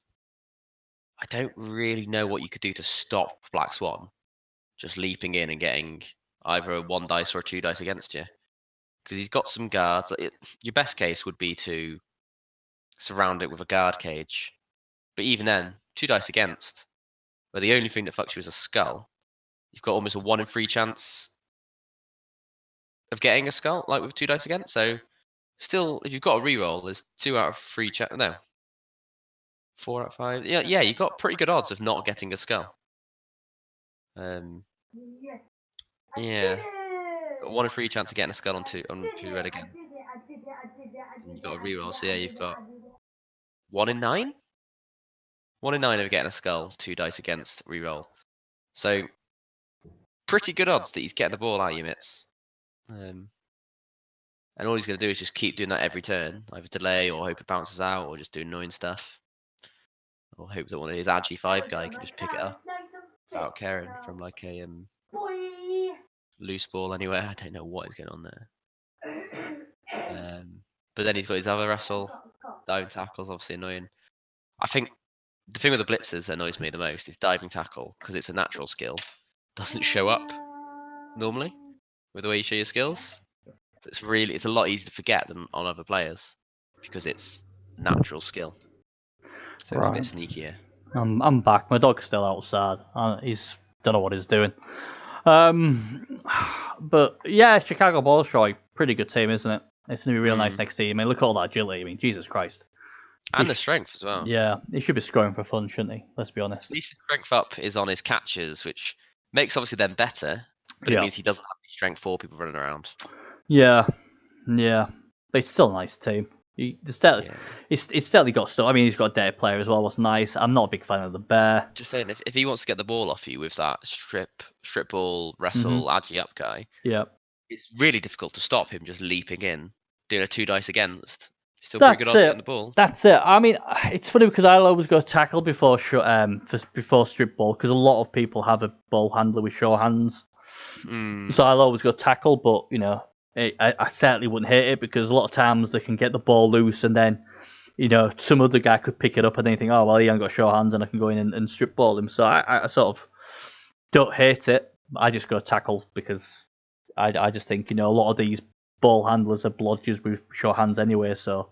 S2: I don't really know what you could do to stop Black Swan. just leaping in and getting either a 1 dice or a 2 dice against you. Because he's got some guards. Your best case would be to surround it with a guard cage. But even then, 2 dice against, where the only thing that fucks you is a skull, you've got almost a 1 in 3 chance of getting a skull, like with 2 dice against. So still, if you've got a reroll, there's 2 out of 3 no. 4 out of 5. Yeah, you've got pretty good odds of not getting a skull. Yeah. Got 1 in 3 chance of getting a skull on 2 red again. And you've got a reroll, so yeah, you've got 1 in 9? 1 in 9 of getting a skull, 2 dice against reroll. So pretty good odds that he's getting the ball out of your mitts. And all he's going to do is just keep doing that every turn, either delay or hope it bounces out, or just do annoying stuff, or hope that one of his Agi 5 guy can just pick it up without caring from like a loose ball anywhere. I don't know what is going on there. But then he's got his other wrestle, diving tackle's obviously annoying. I think the thing with the blitzers that annoys me the most is diving tackle, because it's a natural skill. Doesn't show up normally with the way you show your skills. So it's a lot easier to forget than on other players because it's natural skill. So it's a bit sneakier.
S1: I'm back. My dog's still outside. He's don't know what he's doing. But yeah, Chicago Bolshoi, pretty good team, isn't it? It's gonna be real nice next team. I mean, look at all that agility. I mean, Jesus Christ.
S2: And the strength as well.
S1: Yeah, he should be scoring for fun, shouldn't he? Let's be honest.
S2: At least the strength up is on his catches, which makes obviously them better, but it means he doesn't have any strength for people running around.
S1: Yeah. But it's still a nice team. It's certainly got stuff. I mean, he's got a data player as well. What's nice. I'm not a big fan of the bear.
S2: Just saying, if he wants to get the ball off you with that strip ball, wrestle, agi up guy, it's really difficult to stop him just leaping in, doing a 2 dice against. Still pretty good odds getting the ball.
S1: That's it. I mean, it's funny because I'll always go tackle before strip ball, because a lot of people have a ball handler with short hands. So I'll always go tackle, but I certainly wouldn't hate it, because a lot of times they can get the ball loose and then some other guy could pick it up and then think, oh well, he ain't got short hands and I can go in and strip ball him. So I sort of don't hate it. I just go tackle because I just think a lot of these ball handlers are blodgers with short hands anyway, so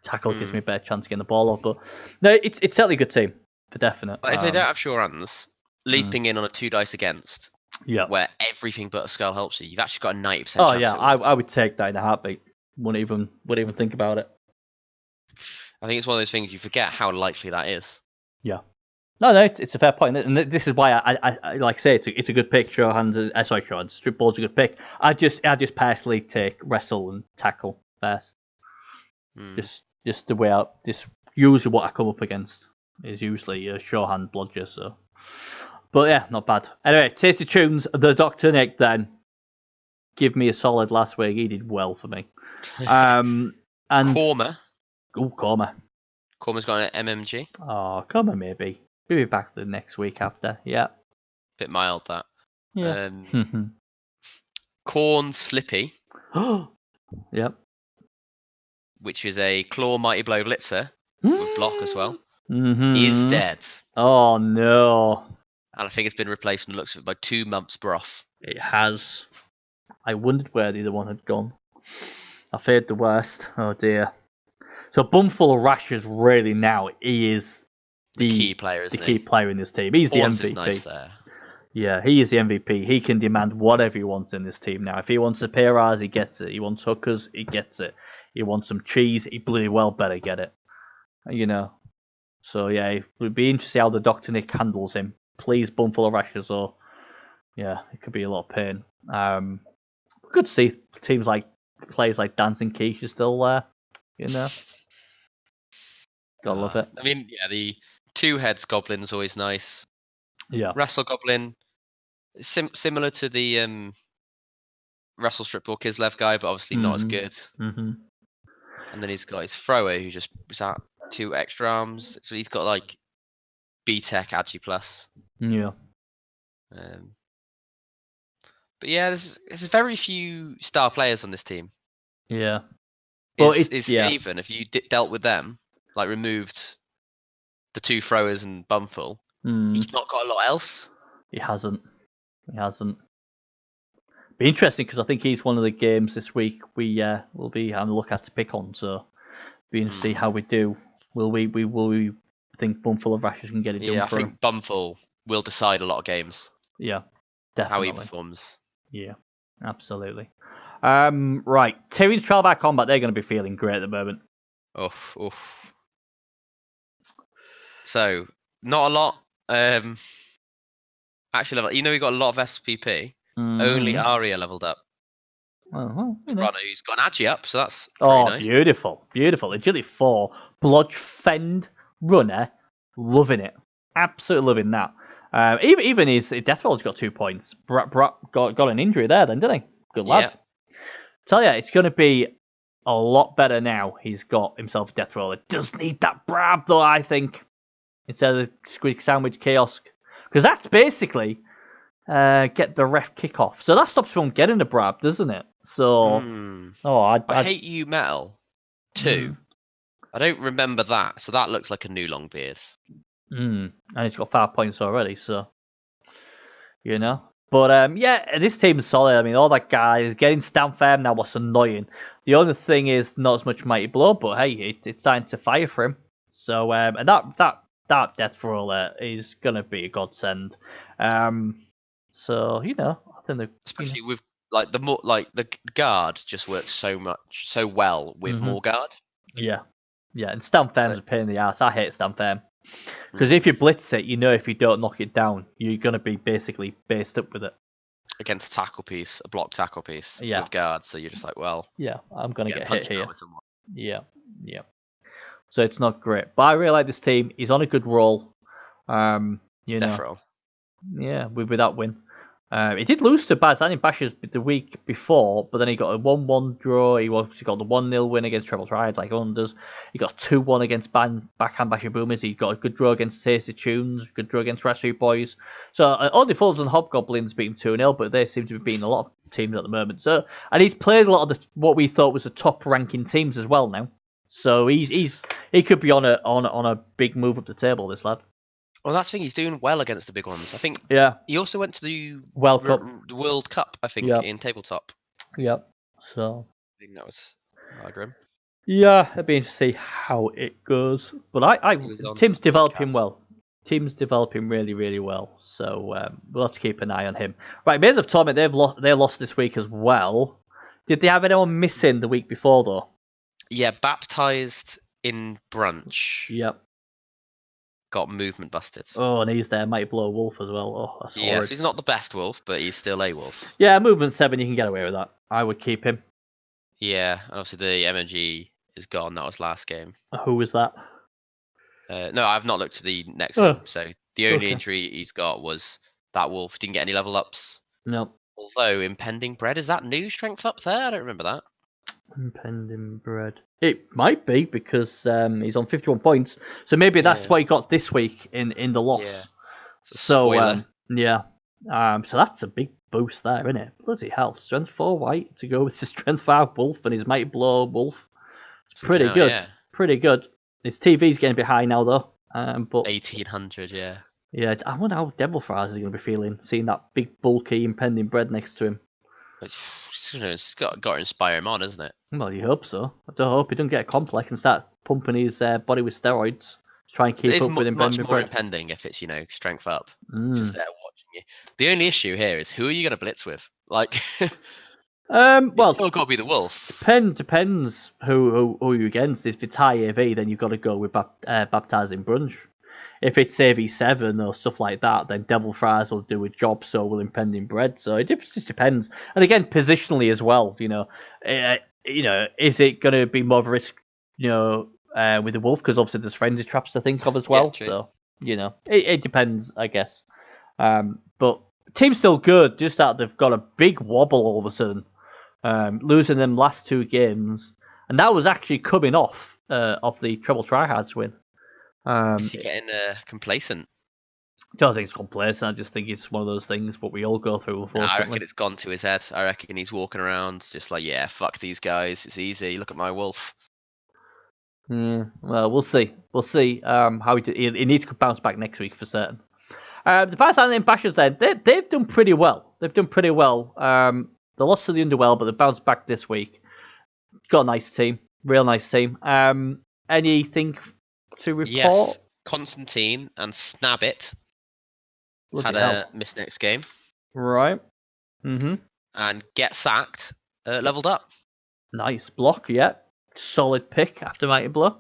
S1: tackle gives me a better chance of getting the ball off. But no, it's certainly a good team for definite.
S2: But if they don't have sure hands, leaping in on a 2 dice against, where everything but a skull helps you, you've actually got a 90% chance.
S1: Oh yeah, I would take that in a heartbeat. Wouldn't even think about it.
S2: I think it's one of those things you forget how likely that is.
S1: Yeah. No, it's a fair point, and this is why I like say it's a good pick. Short hands, strip ball's a good pick. I just personally take wrestle and tackle first. Just the way just usually what I come up against is usually a short hand blodger. So, but yeah, not bad. Anyway, Tasty Tunes, the Dr. Nick then give me a solid last week. He did well for me. And
S2: Korma.
S1: Oh, Korma.
S2: Korma's got an MMG.
S1: Oh, Korma maybe. Maybe back the next week after. Yeah.
S2: Bit mild that.
S1: Yeah.
S2: Corn Slippy.
S1: Yep.
S2: Which is a Claw Mighty Blow Blitzer with block as well.
S1: Is
S2: dead.
S1: Oh no.
S2: And I think it's been replaced from the looks of it by 2 months broth.
S1: It has. I wondered where the other one had gone. I feared the worst. Oh dear. So Bumful of Rashers really now, he is the
S2: key player, isn't he?
S1: The key player in this team. He's the MVP.
S2: Is nice there.
S1: Yeah, he is the MVP. He can demand whatever he wants in this team now. If he wants a PRRs, he gets it. He wants hookers, he gets it. He wants some cheese, he bloody well better get it. So yeah, it would be interesting how the Dr. Nick handles him. Please, Bumful of Rashers, or yeah, it could be a lot of pain. Good to see teams like players like Dancing Quiche are still there. Gotta love it.
S2: I mean, yeah, the 2 heads goblin's always nice.
S1: Yeah.
S2: Wrestle Goblin, similar to the Wrestle Strip Ball Kislev guy, but obviously not as good. And then he's got his thrower, who just was at 2 extra arms. So he's got like B-Tech Agi Plus.
S1: Yeah.
S2: But yeah, there's very few star players on this team.
S1: Yeah.
S2: But is Skaven, if you dealt with them, like removed the 2 throwers and Bumful, he's not got a lot else.
S1: He hasn't. He hasn't. Be interesting because I think he's one of the games this week we will be having a look at to pick on. So be interesting to see how we do. Will we think Bumfull of Rashers can get it done?
S2: I think Bumfull will decide a lot of games.
S1: Yeah, definitely.
S2: How he performs.
S1: Yeah, absolutely. Right, Tyrion's trial by combat. They're going to be feeling great at the moment.
S2: Oof. So not a lot. Actually, we got a lot of SPP. Only Arya leveled up. Rana, who's got an Agi up, so that's pretty nice.
S1: Beautiful. Agility 4, Blodgefend Runner, loving it. Absolutely loving that. Even his death roll's got 2 points. Got an injury there then, didn't he? Good lad. Yeah. Tell you, it's going to be a lot better now he's got himself a death roll. It does need that Brab though, I think, instead of the Squid Sandwich Chaos. Because that's basically get the ref kick off. So that stops from getting the Brab, doesn't it? So,
S2: I hate you metal 2. I don't remember that, so that looks like a new long beard.
S1: And he's got 5 points already, so But this team's solid. I mean, all that guys getting stand firm now. What's annoying? The other thing is not as much Mighty Blow, but hey, it's starting to fire for him. So and that death roller is gonna be a godsend. So I think
S2: especially with the guard just works so well with more guard.
S1: Yeah, and stand firm's a pain in the ass. I hate stand firm. Because if you blitz it, if you don't knock it down, you're going to be basically based up with it.
S2: Against a block tackle piece with guard, so you're just like, well...
S1: Yeah, I'm going to get hit here. Yeah. So it's not great. But I really like this team. He's on a good roll.
S2: Death roll.
S1: Yeah, with that win. He did lose to Bazan Bashers the week before, but then he got a 1-1 draw. He obviously got the 1-0 win against Treble Triads like Unders. He got 2-1 against Backhand Basher Boomers. He got a good draw against Tasty Tunes, good draw against Raspberry Boys. So only Fulls and Hobgoblins beat him 2-0, but they seem to be beating a lot of teams at the moment. So and he's played a lot of what we thought was the top ranking teams as well now. So he could be on a big move up the table, this lad.
S2: Well, that's the thing. He's doing well against the big ones. I think.
S1: Yeah.
S2: He also went to the World Cup. I think in tabletop.
S1: Yep. So.
S2: I think that was grim.
S1: Yeah, it'd be interesting to see how it goes. But Tim's developing well. Tim's developing really, really well. So we'll have to keep an eye on him. Right, Maze of Torment. They lost this week as well. Did they have anyone missing the week before though?
S2: Yeah, baptized in brunch.
S1: Yep.
S2: Got movement busted.
S1: Oh, and he's there. Might blow a wolf as well. Oh, that's horrid.
S2: So he's not the best wolf, but he's still a wolf.
S1: Yeah, movement 7, you can get away with that. I would keep him.
S2: Yeah, and obviously the MNG is gone. That was last game.
S1: Who was that?
S2: No, I've not looked at the next game. So the only injury he's got was that wolf. Didn't get any level ups.
S1: No.
S2: Although impending bread, is that new strength up there? I don't remember that.
S1: Impending bread. It might be because he's on 51 points, so maybe that's what he got this week in the loss. Yeah. So that's a big boost there, isn't it? Bloody hell, strength 4 white to go with his strength 5 wolf and his mighty blow wolf. It's pretty good. Yeah. Pretty good. His TV's getting a bit high now though. But
S2: 1800, yeah.
S1: Yeah, I wonder how Devil Fries is going to be feeling seeing that big bulky impending bread next to him.
S2: It's got to inspire him on, isn't it?
S1: Well, you hope so. I don't hope he doesn't get a complex and start pumping his body with steroids to try and keep up with impending
S2: much more
S1: bread.
S2: Impending if it's strength up, just there watching you. The only issue here is who are you going to blitz with? Like,
S1: well,
S2: it's still got to be the wolf.
S1: Depends who you're against. If it's high AV, then you've got to go with baptizing brunch. If it's AV7 or stuff like that, then Devil Fries will do a job, so will Impending Bread. So it just depends. And again, positionally as well, is it going to be more of a risk, with the wolf? Because obviously there's frenzy traps to think of as well. Yeah, so, it depends, I guess. But team's still good, just that they've got a big wobble all of a sudden, losing them last 2 games. And that was actually coming off of the Treble Tryhards win.
S2: Is he getting complacent?
S1: I don't think it's complacent. I just think it's one of those things what we all go through. Unfortunately,
S2: I reckon it's gone to his head. I reckon he's walking around just like, yeah, fuck these guys. It's easy. Look at my wolf.
S1: Yeah, well, we'll see. We'll see how he needs to bounce back next week for certain. The Byzantine Bashers then, they've done pretty well. They lost to the Underwell, but they bounced back this week. Got a nice team. Real nice team. Anything to report?
S2: Yes. Constantine and Snabbit had a miss next game.
S1: Right. Mm-hmm.
S2: And Get Sacked leveled up.
S1: Nice block, yeah. Solid pick after Mighty Blow.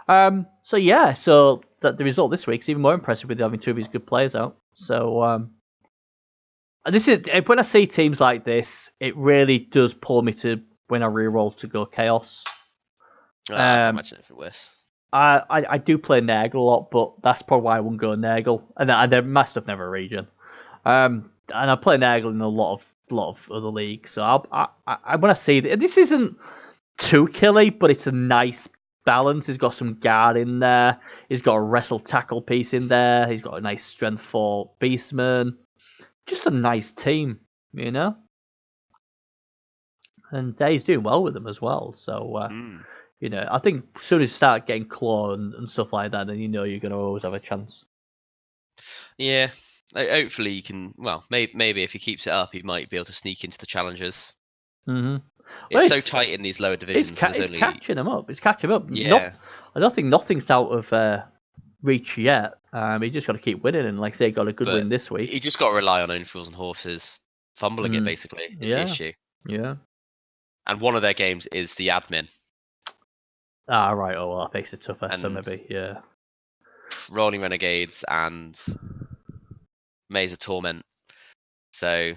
S1: So the result this week is even more impressive with having two of these good players out. So this is when I see teams like this, it really does pull me to when I reroll to go Chaos.
S2: I can't imagine anything worse.
S1: I do play Nurgle a lot, but that's probably why I wouldn't go Nurgle. And my stuff never region. And I play Nurgle in a lot of other leagues. So I when I see this isn't too killy, but it's a nice balance. He's got some guard in there. He's got a wrestle tackle piece in there. He's got a nice strength 4 beastman. Just a nice team, you know. And Day's doing well with them as well. So you know, I think as soon as you start getting claw and stuff like that, then you know you're going to always have a chance.
S2: Yeah. Hopefully you can. Well, maybe if he keeps it up, he might be able to sneak into the challenges.
S1: Mm-hmm.
S2: It's so tight in these lower divisions.
S1: It's catching him up. It's catching him up.
S2: Yeah.
S1: I don't think nothing's out of reach yet. He just got to keep winning, and like I say, got a good win this week.
S2: He just got to rely on own fools and horses fumbling it. Basically, is the issue.
S1: Yeah.
S2: And one of their games is the admin.
S1: Ah, right. Oh, well, that makes it tougher. So maybe, yeah.
S2: Rolling Renegades and Maze of Torment. So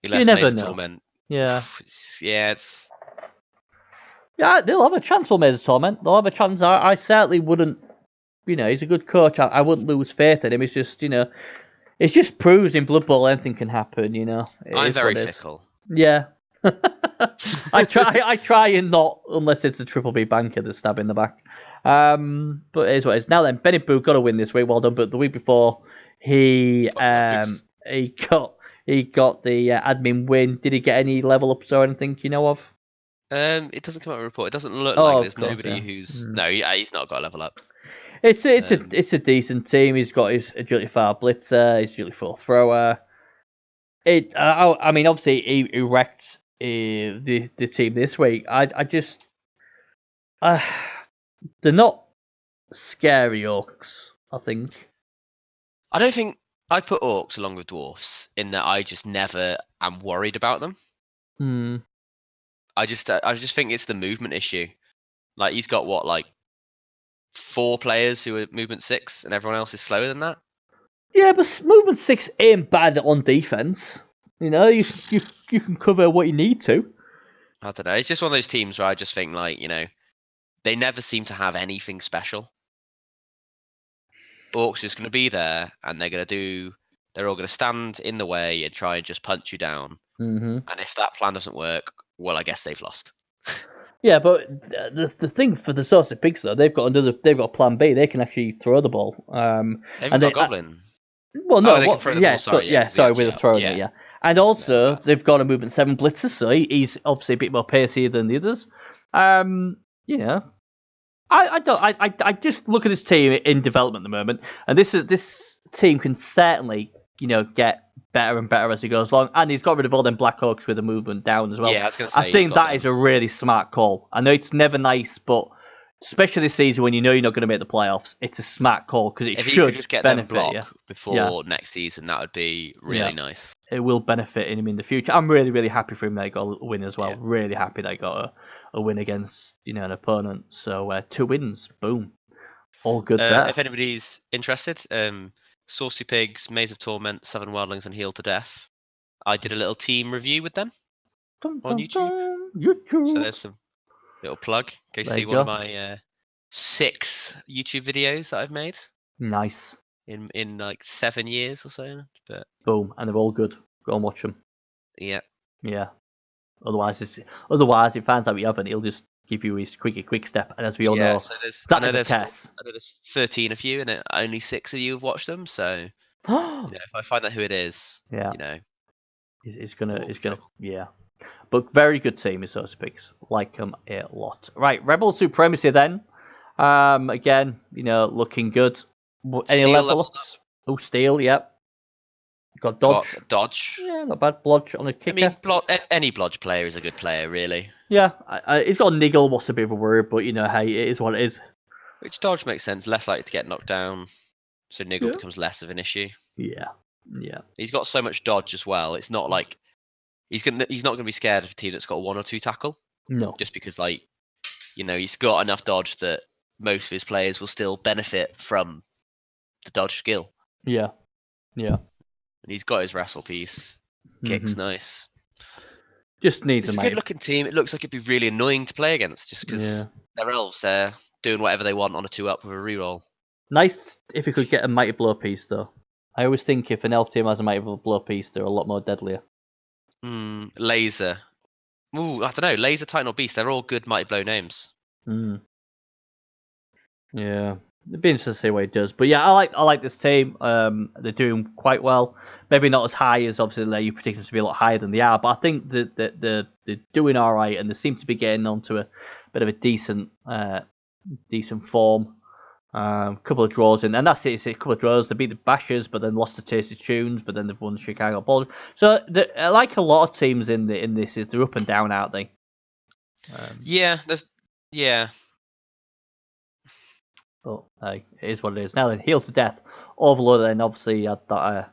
S2: he left Maze of Torment.
S1: Yeah.
S2: Yeah, it's.
S1: Yeah, they'll have a chance for Maze of Torment. They'll have a chance. I certainly wouldn't. You know, he's a good coach. I wouldn't lose faith in him. It's just, you know, it just proves in Blood Bowl anything can happen. You know,
S2: I'm very fickle.
S1: Yeah. I try and not, unless it's a triple B banker that's stabbing the back. But it is what it is. Now then, Benny Boo got a win this week. Well done. But the week before, he got the admin win. Did he get any level ups or anything you know of?
S2: It doesn't come out in a report. It doesn't look like there's nobody who's he's not got a level up.
S1: It's a decent team. He's got his agility 5 blitzer, his agility 4 thrower. I mean, obviously he wrecked the team this week. I just they're not scary orcs. I think.
S2: I don't think I put orcs along with dwarfs in that I just never am worried about them. I just think it's the movement issue. Like he's got 4 players who are movement 6, and everyone else is slower than that.
S1: Yeah, but movement 6 ain't bad on defense. You know, you can cover what you need to.
S2: I don't know. It's just one of those teams where I just think they never seem to have anything special. Orcs are just going to be there, and they're all going to stand in the way and try and just punch you down.
S1: Mm-hmm.
S2: And if that plan doesn't work, well, I guess they've lost.
S1: Yeah, but the thing for the Saucy Pigs though, they've got a plan B. They can actually throw the ball.
S2: They've got Goblin.
S1: Well, no,
S2: they can throw the ball.
S1: Sorry, with a throwing it, yeah. And also, they've got a movement 7 blitzer, so he's obviously a bit more pacey than the others. You know, I just look at this team in development at the moment, and this team can certainly, you know, get better and better as he goes along. And he's got rid of all them Black Hawks with a movement down as well.
S2: Yeah, I was going to say.
S1: I think that is a really smart call. I know it's never nice, but especially this season when you know you're not going to make the playoffs, it's a smart call because
S2: if
S1: should
S2: you could just get them block
S1: you
S2: before next season, that would be really nice.
S1: It will benefit him in the future. I'm really, really happy for him that he got a win as well. Yeah. Really happy that he got a win against, you know, an opponent. So 2 wins, boom, all good there.
S2: If anybody's interested, Saucy Pigs, Maze of Torment, 7 Wildlings, and Heal to Death. I did a little team review with them on YouTube. So there's some little plug. Go see one of my 6 YouTube videos that I've made.
S1: Nice.
S2: In 7 years or so. But
S1: boom, and they're all good. Go and watch them.
S2: Yeah.
S1: Yeah. Otherwise, it finds out you haven't. He'll just give you his quick step, and as we all know,
S2: so
S1: that is a test.
S2: I know there's 13 of you, and only 6 of you have watched them. So, you know, if I find out who it is, you know,
S1: it's gonna, yeah. But very good team, so to speak. Like them a lot. Right, Rebel Supremacy then. Again, you know, looking good. Any level ups? Oh, Steel, yep. Got dodge.
S2: Dodge.
S1: Yeah, not bad. Blodge on a kicker.
S2: I mean, any blodge player is a good player, really.
S1: Yeah, he's got a niggle. What's a bit of a worry, but hey, it is what it is.
S2: Which dodge makes sense. Less likely to get knocked down, so niggle becomes less of an issue.
S1: Yeah.
S2: He's got so much dodge as well. It's not like he's not gonna be scared of a team that's got a 1 or 2 tackle.
S1: No.
S2: Just because he's got enough dodge that most of his players will still benefit from the dodge skill.
S1: Yeah.
S2: And he's got his wrestle piece. Kick's nice.
S1: Just needs
S2: It's a good looking team. It looks like it'd be really annoying to play against just because they're elves. They're doing whatever they want on a 2-up with a reroll.
S1: Nice if you could get a mighty blow piece though. I always think if an elf team has a mighty blow piece, they're a lot more deadlier.
S2: Laser. Ooh, I don't know. Laser, Titan, or Beast. They're all good mighty blow names.
S1: Yeah. It'd be interesting to see what it does. But yeah, I like this team. They're doing quite well. Maybe not as high as obviously you predict them to be a lot higher than they are, but I think that they're doing all right, and they seem to be getting onto a bit of a decent form. Couple of draws in, and that's it. It's a couple of draws. They beat the Bashers, but then lost to Tasty Tunes, but then they've won the Chicago Bulls. So, like a lot of teams in this, they're up and down, aren't they? But it is what it is. Now then, Heal to Death. Overlord then obviously had that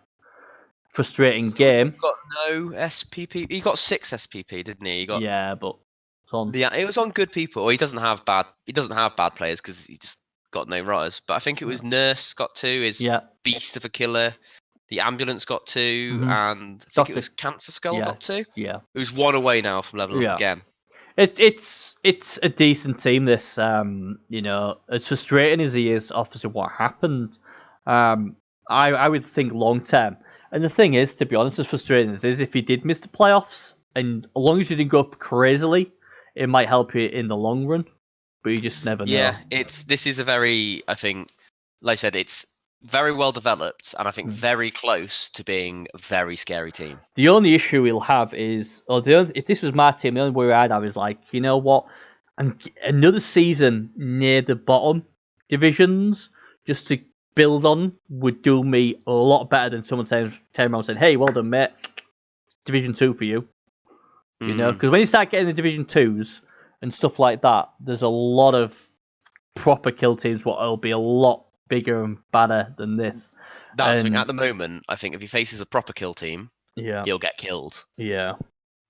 S1: frustrating game.
S2: He got no SPP. He got 6 SPP, didn't he?
S1: But
S2: it was on good people. Well, he doesn't have bad players because he just got no rotters. But I think it was Nurse got 2. His Beast of a Killer. The Ambulance got 2, and I think it was Cancer Skull got 2.
S1: Yeah,
S2: it was 1 away now from level up again.
S1: It's a decent team. This as frustrating as he is, obviously what happened. I would think long term. And the thing is, to be honest, as frustrating as it is, if you did miss the playoffs, and as long as you didn't go up crazily, it might help you in the long run. But you just never know.
S2: Yeah, this is a very, I think, like I said, it's very well developed, and I think very close to being a very scary team.
S1: The only issue we'll have is, if this was my team, the only worry I'd have is like, you know what, and another season near the bottom divisions just to build on would do me a lot better than someone turning around and saying, "Hey, well done, mate, Division 2 for you." You know, because when you start getting the Division 2s and stuff like that, there's a lot of proper kill teams will be a lot bigger and badder than this.
S2: That's the thing. At the moment, I think if he faces a proper kill team, he'll get killed.
S1: Yeah.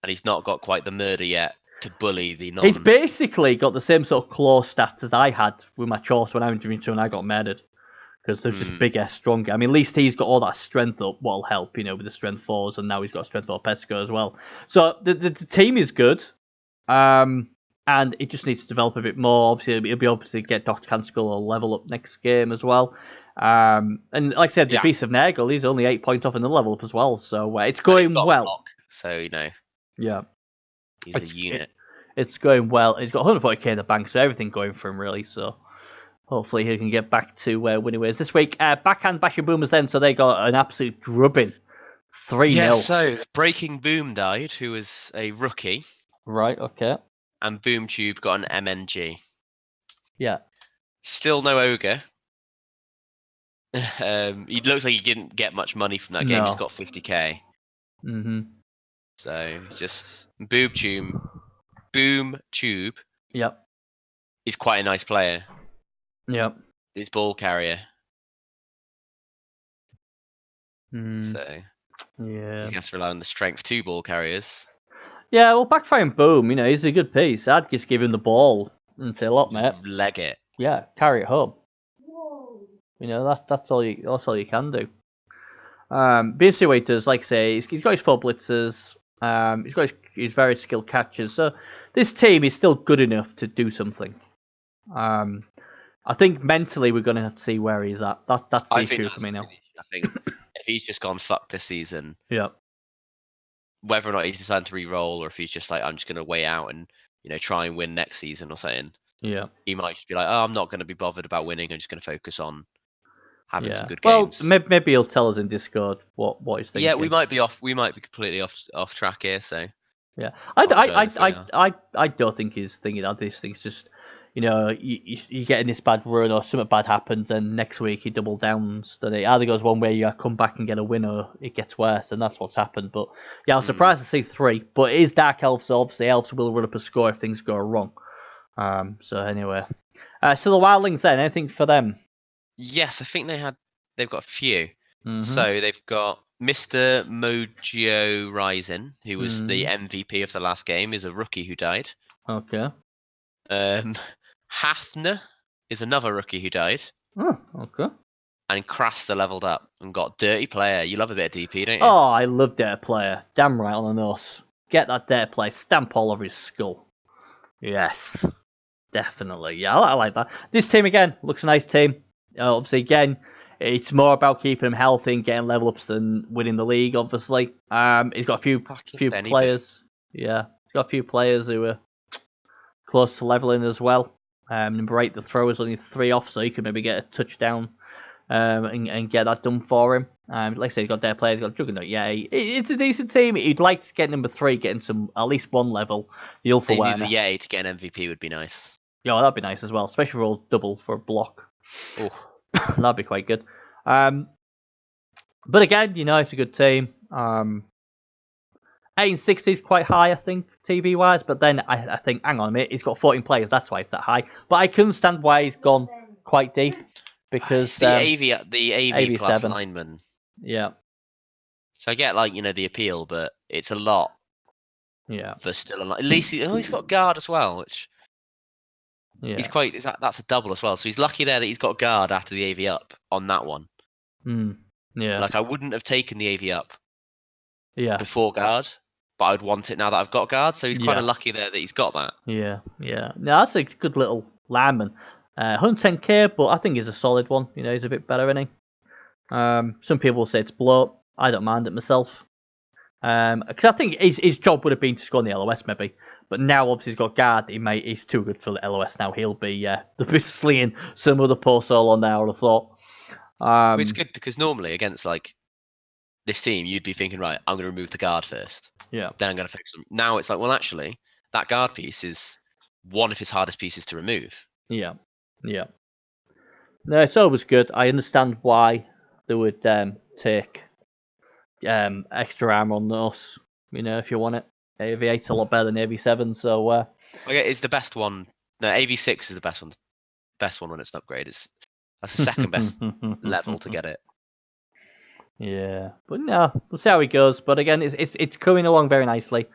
S2: And he's not got quite the murder yet to bully the non.
S1: He's basically got the same sort of claw stats as I had with my Chorus when I went to Division 2 and I got murdered. Because they're just bigger, stronger. I mean, at least he's got all that strength up, what'll help, with the strength 4s, and now he's got strength 4 Pesco as well. So the team is good. And it just needs to develop a bit more. Obviously, it'll be obviously get Dr. Canskull a level up next game as well. And like I said, the Beast of Nurgle, he's only 8 points off in the level up as well. So it's going well.
S2: Block, so,
S1: Yeah.
S2: He's a unit.
S1: It's going well. He's got 140k in the bank, so everything going for him, really. So hopefully he can get back to winning ways. This week, backhand Bashing Boomers then, so they got an absolute drubbing. 3-0.
S2: Yeah, so Breaking Boom died, who was a rookie.
S1: Right, okay.
S2: And Boom Tube got an MNG.
S1: Yeah.
S2: Still no Ogre. He looks like he didn't get much money from that game. He's got 50k. So just Boom Tube.
S1: Yep.
S2: He's quite a nice player.
S1: Yep.
S2: He's ball carrier. So
S1: yeah,
S2: he's gonna have to rely on the strength 2 ball carriers.
S1: Yeah, well, backfiring Boom, he's a good piece. I'd just give him the ball and say, "Look, mate,
S2: leg it."
S1: Yeah, carry it home. That's all you can do. Be what he does. Like I say, he's got his 4 blitzers. He's got his very skilled catchers. So this team is still good enough to do something. I think mentally we're going to have to see where he's at. That's the issue for me now.
S2: I think if he's just gone fuck this season.
S1: Yeah.
S2: Whether or not he's decided to re-roll, or if he's just like, I'm just going to wait out and try and win next season or something.
S1: Yeah.
S2: He might just be like, oh, I'm not going to be bothered about winning. I'm just going to focus on having some good games.
S1: Well, maybe he'll tell us in Discord what he's thinking.
S2: Yeah, we might be completely off track here. So
S1: yeah, I don't think he's thinking that. This thing's just you get in this bad run or something bad happens, and next week he double downs. That it either goes one way, you come back and get a win, or it gets worse, and that's what's happened. But yeah, I was surprised to see 3. But it is Dark Elves, so obviously Elves will run up a score if things go wrong. So anyway, so the Wildlings then, anything for them?
S2: Yes, I think they've got a few. So they've got Mr. Mojo Rising, who was the MVP of the last game, is a rookie who died.
S1: Okay.
S2: Hafner is another rookie who died.
S1: Oh, okay.
S2: And Craster leveled up and got Dirty Player. You love a bit of DP, don't you?
S1: Oh, I love Dirty Player. Damn right on the nose. Get that Dirty Player, stamp all over his skull. Yes. Definitely. Yeah, I like that. This team, again, looks a nice team. Obviously, again, it's more about keeping him healthy and getting level ups than winning the league, obviously. He's got a few players. Yeah, he's got a few players who are close to leveling as well. Number 8, the throw is only 3 off, so he could maybe get a touchdown and get that done for him. Like I said, he's got their players, he's got Juggernaut. Yeah, it's a decent team. He'd like to get number 3, getting some at least one level. The Ulfa Werner.
S2: The to get an MVP would be nice.
S1: Yeah, well, that'd be nice as well, especially for all double for a block.
S2: Oh.
S1: That'd be quite good. But again, it's a good team. 860 is quite high, I think, TV wise. But then I think, hang on a minute, he's got 14 players. That's why it's that high. But I can understand why he's gone quite deep because
S2: the AV plus
S1: 7
S2: lineman.
S1: Yeah.
S2: So I get the appeal, but it's a lot.
S1: Yeah.
S2: For still at least he's got guard as well, which. Yeah. He's quite. That's a double as well. So he's lucky there that he's got guard after the AV up on that one.
S1: Yeah.
S2: I wouldn't have taken the AV up.
S1: Yeah.
S2: Before guard, but I'd want it now that I've got guard. So he's kind of lucky there that he's got that.
S1: Yeah. No, that's a good little lineman. 110k, but I think he's a solid one. He's a bit better, isn't he? Some people will say it's bloat. I don't mind it myself. Because I think his job would have been to score in the LOS maybe. But now, obviously, he's got guard. He's too good for the LOS now. He'll be slinging some other post solo on there, I would have thought.
S2: It's good because normally against this team, you'd be thinking, right, I'm going to remove the guard first.
S1: Yeah.
S2: Then I'm going to fix them. Now it's well, actually, that guard piece is one of his hardest pieces to remove.
S1: Yeah. No, it's always good. I understand why they would take extra armor on those. If you want it. AV8's a lot better than AV7, so...
S2: it's the best one. No, AV6 is the best one. Best one when it's an upgrade. That's the second best level to get it.
S1: Yeah, but no, we'll see how he goes. But again, it's coming along very nicely,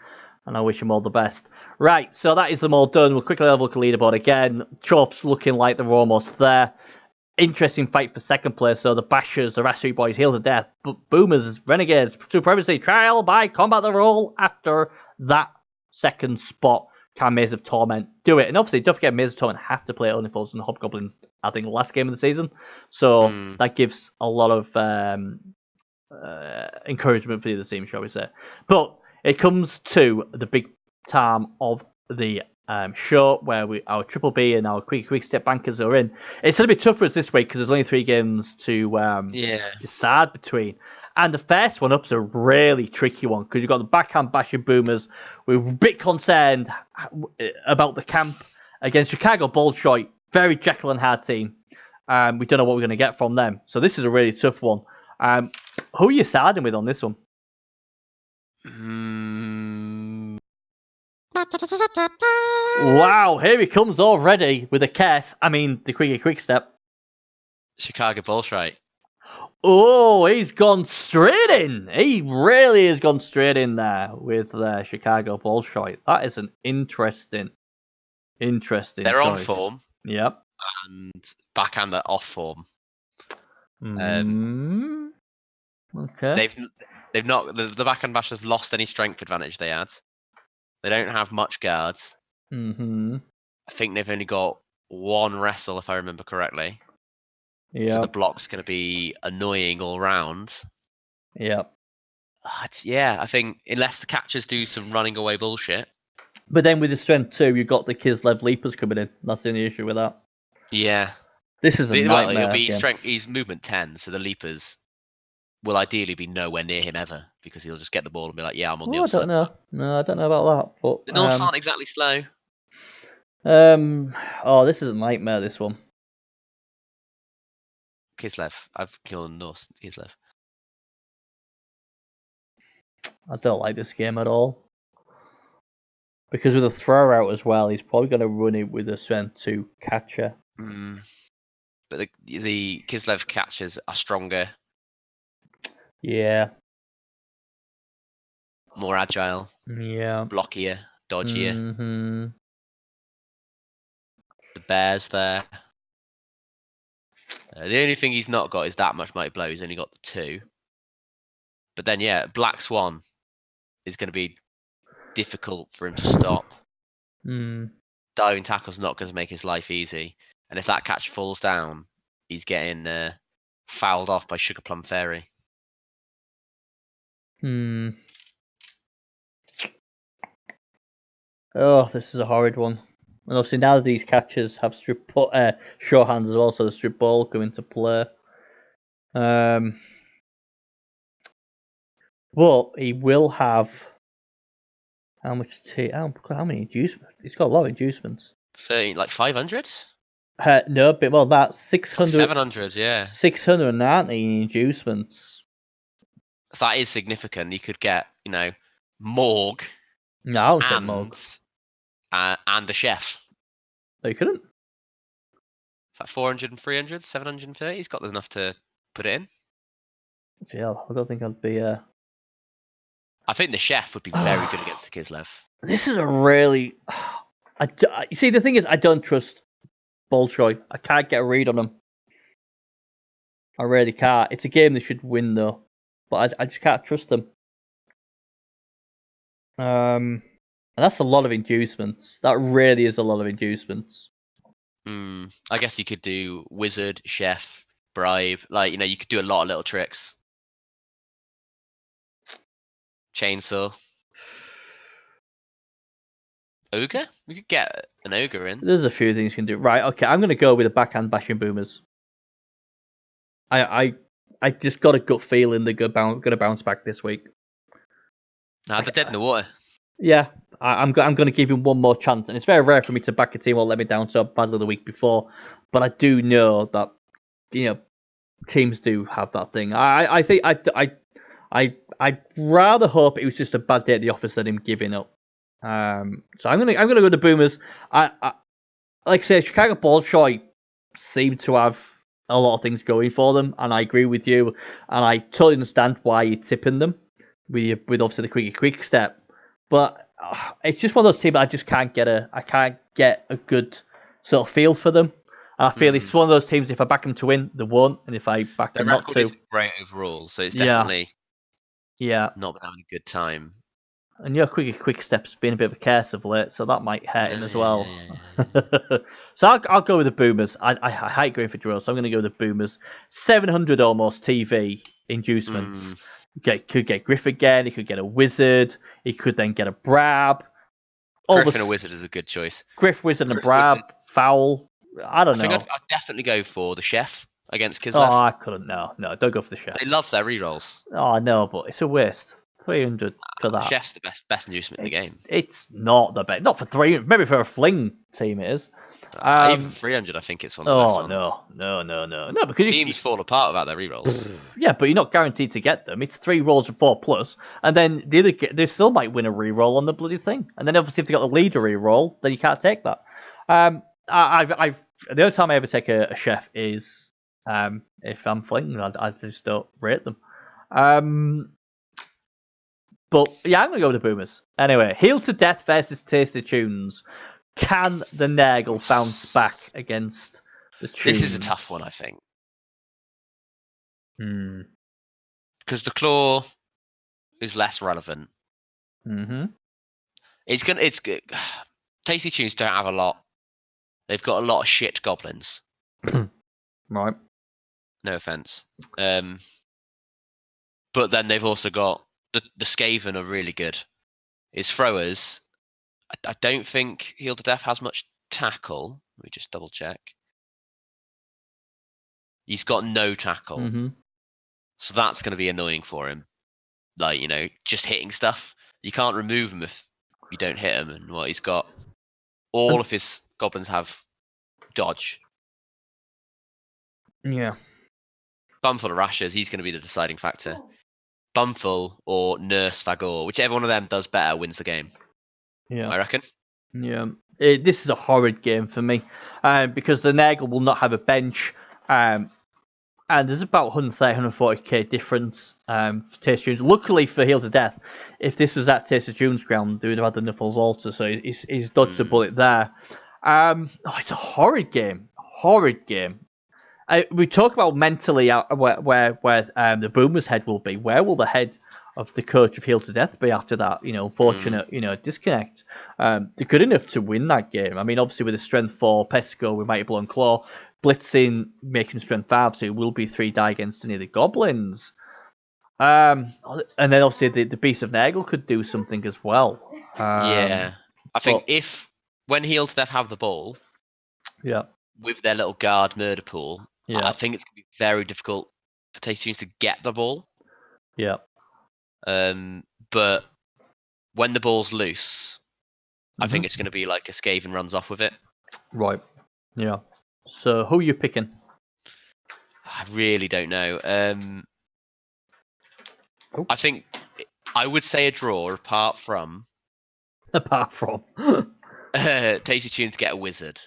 S1: and I wish him all the best. Right, so that is them all done. We'll quickly have a look at leaderboard again. Chuff's looking like they're almost there. Interesting fight for second place. So the Bashers, the Raspberry Boys, heal to death. But Boomers, Renegades, Supremacy, trial by combat the roll after that second spot. Can Maze of Torment do it? And obviously, don't forget, Maze of Torment have to play Onlyfalls and Hobgoblins, I think, the last game of the season. So that gives a lot of encouragement for the other team, shall we say. But it comes to the big time of the show where our Triple B and our quick step bankers are in. It's going to be tough for us this week because there's only 3 games to decide between. And the first one up's a really tricky one because you've got the backhand bashing Boomers. We're a bit concerned about the camp against Chicago Bolshoi. Very Jekyll and Hyde team. We don't know what we're going to get from them. So this is a really tough one. Who are you siding with on this one? Wow, here he comes already with a curse. I mean, the quick step.
S2: Chicago Bolshoi.
S1: Oh, he's gone straight in. He really has gone straight in there with Chicago Bolshoi. That is an interesting
S2: They're
S1: choice.
S2: on form.
S1: Yep.
S2: And backhand are off form.
S1: Okay.
S2: They've not the backhand bashers have lost any strength advantage they had. They don't have much guards.
S1: I
S2: think they've only got 1 wrestle if I remember correctly.
S1: Yeah.
S2: So the block's going to be annoying all round.
S1: Yep.
S2: I think unless the catchers do some running away bullshit.
S1: But then with the strength 2, you've got the Kislev Leapers coming in. That's the only issue with that.
S2: Yeah.
S1: This is a nightmare.
S2: He'll be strength. He's movement 10, so the Leapers will ideally be nowhere near him ever because he'll just get the ball and be like, "Yeah, I'm on the upside."
S1: I don't know. No, I don't know about that. But
S2: the Norths aren't exactly slow.
S1: Oh, this is a nightmare. This one.
S2: Kislev. I've killed Norse Kislev.
S1: I don't like this game at all. Because with a thrower out as well, he's probably going to run it with a strength 2 catcher.
S2: But the Kislev catchers are stronger.
S1: Yeah.
S2: More agile.
S1: Yeah.
S2: Blockier. Dodgier.
S1: Mm-hmm.
S2: The bear's there. The only thing he's not got is that much mighty blow. He's only got the 2. But then, yeah, Black Swan is going to be difficult for him to stop. Diving tackle's not going to make his life easy. And if that catch falls down, he's getting fouled off by Sugar Plum Fairy.
S1: Oh, this is a horrid one. And obviously now that these catchers have short hands as well, so the strip ball come into play. But he will have how much? How many inducements? He's got a lot of inducements.
S2: 30, like 500?
S1: No, but well, that's 600.
S2: 700, yeah.
S1: 690 inducements.
S2: That is significant. You could get, Morg.
S1: No, I wouldn't say Morg.
S2: And a chef.
S1: No, you couldn't.
S2: Is that 400 and 300? 730? He's got enough to put it in.
S1: Yeah, I don't think I'd be.
S2: I think the chef would be very good against the Kislev.
S1: This is a really. You see, the thing is, I don't trust Bolshoi. I can't get a read on him. I really can't. It's a game they should win, though. But I just can't trust them. And that's a lot of inducements. That really is a lot of inducements.
S2: I guess you could do wizard, chef, bribe. You could do a lot of little tricks. Chainsaw. Ogre? We could get an ogre in.
S1: There's a few things you can do. Right, okay, I'm going to go with the backhand bashing boomers. I just got a gut feeling they're going to bounce back this week.
S2: They're dead in the water.
S1: Yeah, I'm going to give him one more chance. And it's very rare for me to back a team or let me down so badly the week before. But I do know that, teams do have that thing. I think I'd rather hope it was just a bad day at the office than him giving up. So I'm gonna go to the Boomers. I like I say, Chicago Bolshoi seem to have a lot of things going for them, and I agree with you. And I totally understand why you're tipping them with obviously the quick step. But it's just one of those teams I just can't get a good sort of feel for them. And I feel it's one of those teams. If I back them to win, they won't, and if I back them not to,
S2: is great overall. So it's definitely not been having a good time.
S1: And your quick steps been a bit of a curse of late, so that might hurt him as well. So I'll go with the Boomers. I hate going for draws, so I'm going to go with the Boomers. 700 almost TV inducements. Could get Griff again. He could get a Wizard. He could then get a Brab.
S2: Griff and a Wizard is a good choice.
S1: Griff, Wizard, and a Brab. Wizard. Foul. I don't know.
S2: I think I'd definitely go for the Chef against Kislev.
S1: Oh, I couldn't. No, don't go for the Chef.
S2: They love their rerolls.
S1: Oh, no, but it's a waste. 300 for that.
S2: Chef's the best inducement in the game.
S1: It's not the best. Not for 300. Maybe for a fling team it is.
S2: Even 300, I think it's one of the best ones.
S1: No, because
S2: teams fall apart without their rerolls.
S1: Yeah, but you're not guaranteed to get them. It's 3 rolls of 4+, and then they still might win a reroll on the bloody thing. And then obviously if they got the leader reroll, then you can't take that. The only time I ever take a chef is if I'm flinging. I just don't rate them. But yeah, I'm going to go with the Boomers. Anyway, Heal to Death versus Tasty Tunes. Can the Nurgle bounce back against the Tunes?
S2: This is a tough one, I think. Because the Claw is less relevant. It's good. Tasty Tunes don't have a lot. They've got a lot of shit goblins.
S1: Right.
S2: No offense. But then they've also got the Skaven are really good. His throwers, I don't think Heal to Death has much tackle. Let me just double check. He's got no tackle. So that's going to be annoying for him. Just hitting stuff. You can't remove him if you don't hit him. And he's got all of his goblins have dodge.
S1: Yeah.
S2: Bumful or Rashers, he's going to be the deciding factor. Bumful or Nurse Vagor, whichever one of them does better wins the game.
S1: Yeah.
S2: I reckon.
S1: Yeah. This is a horrid game for me because the Nagel will not have a bench. And there's about 130, 140k difference for Taste Tunes. Luckily for Heal to Death, if this was at Taste of Tunes ground, they would have had the Nipples Altar, so he's dodged a bullet there. It's a horrid game. Horrid game. We talk about mentally where the Boomer's head will be. Where will the head of the coach of Heal to Death be after that? Unfortunate, disconnect. They're good enough to win that game. I mean, obviously with a strength 4 Pesco with Mighty Blow and Claw, blitzing making strength 5, so it will be 3 die against any of the goblins. And then obviously the Beast of Nagel could do something as well.
S2: I think when Heal to Death have the ball, with their little guard murder pool, I think it's going to be very difficult for Tasty Tunes to get the ball.
S1: Yeah.
S2: But when the ball's loose, I think it's going to be like a Skaven runs off with it.
S1: Right. Yeah. So who are you picking?
S2: I really don't know. I think I would say a draw apart from Tasty Tunes get a wizard.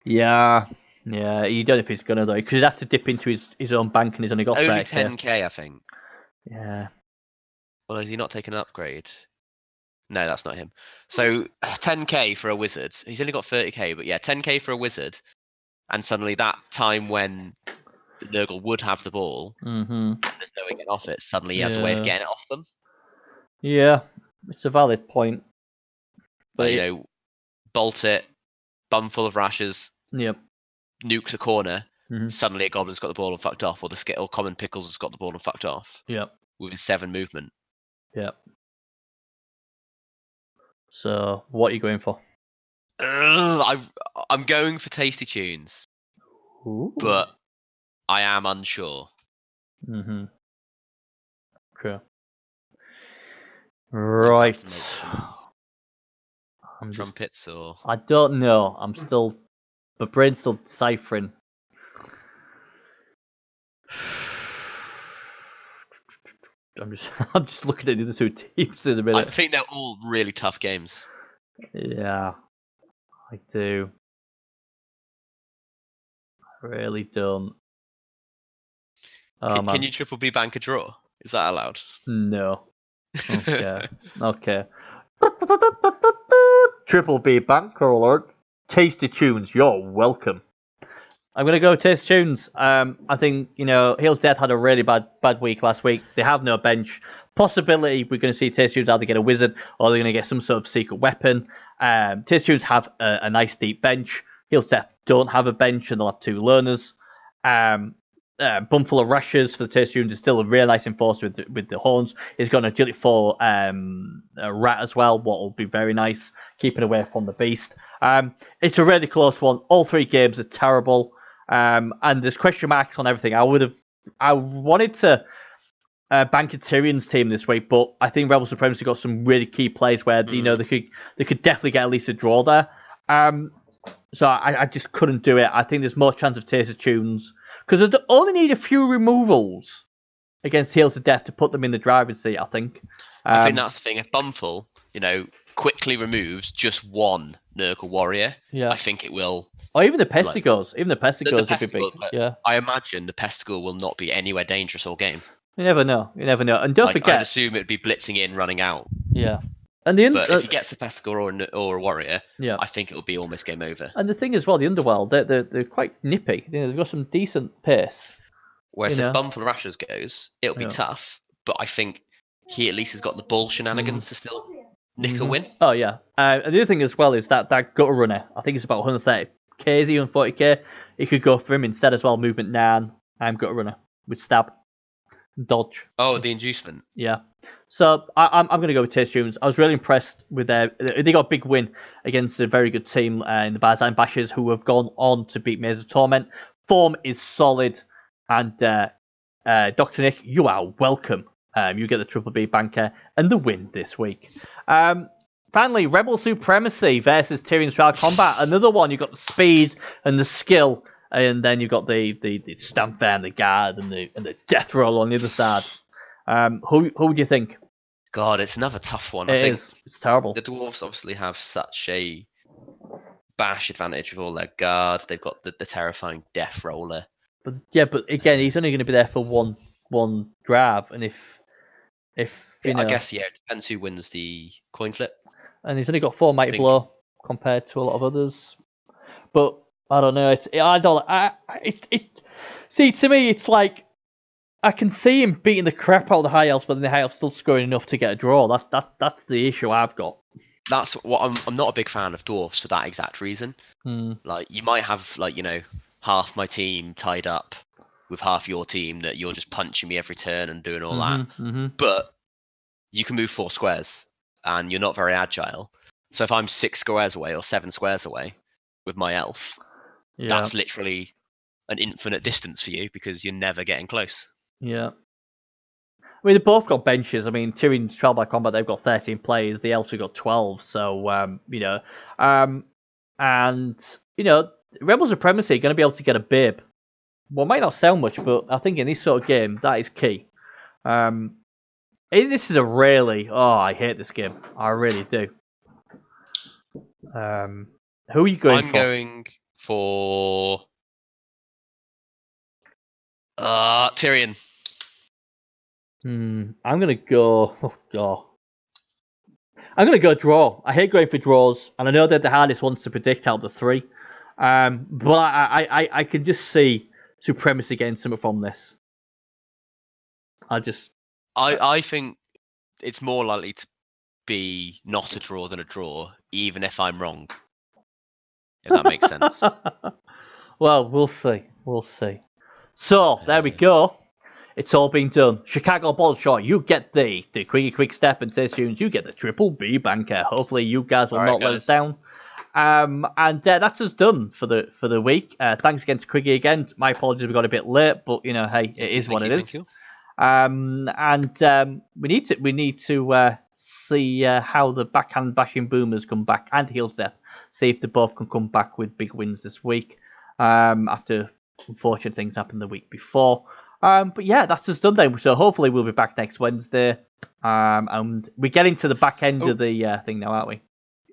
S1: Yeah, you don't know if he's gonna though, because he'd have to dip into his own bank, and he's only got
S2: only
S1: 30K.
S2: 10k, I think.
S1: Yeah.
S2: Well, has he not taken an upgrade? No, that's not him. So 10k for a wizard. He's only got 30k, but yeah, 10k for a wizard, and suddenly that time when Nurgle would have the ball, there's no way getting off it. Suddenly he has a way of getting it off them.
S1: Yeah, it's a valid point.
S2: But bolt it. Bum full of rashes.
S1: Yep.
S2: Nukes a corner. Suddenly a goblin's got the ball and fucked off, or Common Pickles has got the ball and fucked off.
S1: Yep.
S2: With his 7 movement.
S1: Yep. So what are you going for?
S2: I'm going for Tasty Tunes.
S1: Ooh.
S2: But I am unsure.
S1: Okay. Right.
S2: Trumpets or
S1: I don't know. My brain's still deciphering. I'm just looking at the other 2 teams in a minute.
S2: I think they're all really tough games.
S1: Yeah, I do. I really don't.
S2: Can you triple B bank a draw? Is that allowed?
S1: No. Okay. Okay. Triple B bank alert. Tasty Tunes, you're welcome. I'm gonna go Tasty Tunes. I think Heal's Death had a really bad week last week. They have no bench. Possibility we're going to see Tasty Tunes either get a wizard or they're going to get some sort of secret weapon. Tasty Tunes have a nice deep bench. Heal's Death don't have a bench and they'll have 2 learners. Bumful of Rashers for the Tasty Tunes is still a real nice enforcer with the horns. He's got an agility 4 rat as well, what will be very nice, keeping away from the beast. It's a really close one. All 3 games are terrible. And there's question marks on everything. I wanted to bank a Tyrion's team this week, but I think Rebel Supremacy got some really key plays where they could definitely get at least a draw there. So I just couldn't do it. I think there's more chance of Taste of Tunes because they only need a few removals against Heal to Death to put them in the driving seat. I think.
S2: I think that's the thing. If Bumful, quickly removes just 1 Nurgle warrior, I think it will.
S1: Or even the Pestigos. Even the Pestigos would be big. Yeah.
S2: I imagine the Pestigal will not be anywhere dangerous all game.
S1: You never know. And don't forget.
S2: I'd assume it'd be blitzing in, running out.
S1: Yeah.
S2: But if he gets a Pestigal or a warrior, I think it'll be almost game over.
S1: And the thing as well, the Underworld, they're quite nippy. They've got some decent pace.
S2: Whereas if Bumful Rashers goes, it'll be tough. But I think he at least has got the bull shenanigans to still nick a win.
S1: Oh yeah. And the other thing as well is that gutter runner. I think it's about 130k, 140k. He could go for him instead as well. Movement 9. Gutter runner with stab, dodge.
S2: Oh, the inducement.
S1: Yeah. So I'm going to go with Taste Tunes. I was really impressed with they got a big win against a very good team in the Barzine Bashers who have gone on to beat Maze of Torment. Form is solid, and Dr. Nick, you are welcome. You get the Triple B banker and the win this week. finally, Rebel Supremacy versus Tyrion's Trial Combat. Another one. You've got the speed and the skill, and then you've got the stamp and the guard and the death roll on the other side. Who do you think?
S2: God, it's another tough one.
S1: I think it's terrible.
S2: The dwarves obviously have such a bash advantage with all their guard. They've got the terrifying death roller.
S1: But again, he's only going to be there for one grab, and if you know,
S2: I guess it depends who wins the coin flip.
S1: And he's only got 4 Mighty Blow compared to a lot of others. But I don't know. See, to me, it's like I can see him beating the crap out of the high elves, but then the high elves still scoring enough to get a draw. That's the issue I've got.
S2: That's what I'm not a big fan of dwarves for that exact reason. Like you might have half my team tied up with half your team that you're just punching me every turn and doing all that. But you can move 4 squares and you're not very agile. So if I'm 6 squares away or 7 squares away with my elf, that's literally an infinite distance for you because you're never getting close.
S1: Yeah. I mean, they both got benches. I mean, Tyrion's Trial by Combat, they've got 13 players. The elves have got 12. So, Rebel Supremacy are going to be able to get a bib. Well, it might not sound much, but I think in this sort of game, that is key. This is a really... Oh, I hate this game. I really do. Who are you going for?
S2: I'm going for... Tyrion.
S1: I'm going to go... Oh, God. I'm going to go draw. I hate going for draws, and I know they're the hardest ones to predict out of the 3. But I can just see Supremacy getting something from this.
S2: I think it's more likely to be not a draw than a draw, even if I'm wrong. If that makes sense.
S1: Well, we'll see. We'll see. So, there we go. It's all been done. Chicago Bolshoi, you get the Quiggy Quick Step and Tunes. You get the Triple B Banker. Hopefully you guys will not let us down. And that's us done for the week. Thanks again to Quiggy again. My apologies, we got a bit late, but hey, it is what it is. We need to see how the backhand bashing boomers come back and Heels Death. See if they both can come back with big wins this week. After unfortunate things happened the week before. But yeah, that's us done then. So hopefully we'll be back next Wednesday. And we get into the back end of the thing now, aren't we?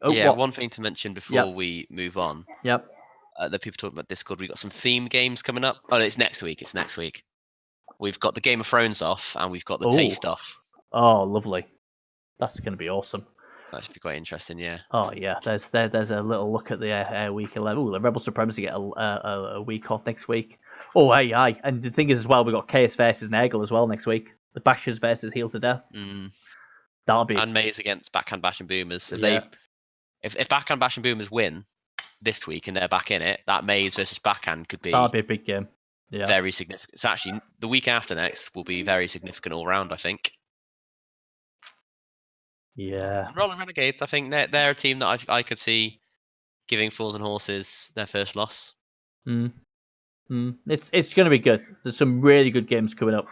S2: One thing to mention before we move on.
S1: Yep.
S2: The people talking about Discord, we've got some theme games coming up. Oh, it's next week. We've got the Game of Thrones off, and we've got the Taste off.
S1: Oh, lovely. That's going to be awesome.
S2: That should be quite interesting, yeah.
S1: Oh, yeah. There's a little look at the week 11. Ooh, the Rebel Supremacy get a week off next week. Oh, aye. And the thing is as well, we've got Chaos versus Nagel as well next week. The Bashers versus Heal to Death. That'll be...
S2: And Maze against Backhand Bash and Boomers. If Backhand Bash and Boomers win this week and they're back in it, that Maze versus Backhand could be...
S1: That'll be a big game. Yeah.
S2: Very significant. It's actually, the week after next will be very significant all round, I think.
S1: Yeah.
S2: Rolling Renegades, I think they're a team that I could see giving Fools and Horses their first loss.
S1: It's going to be good. There's some really good games coming up.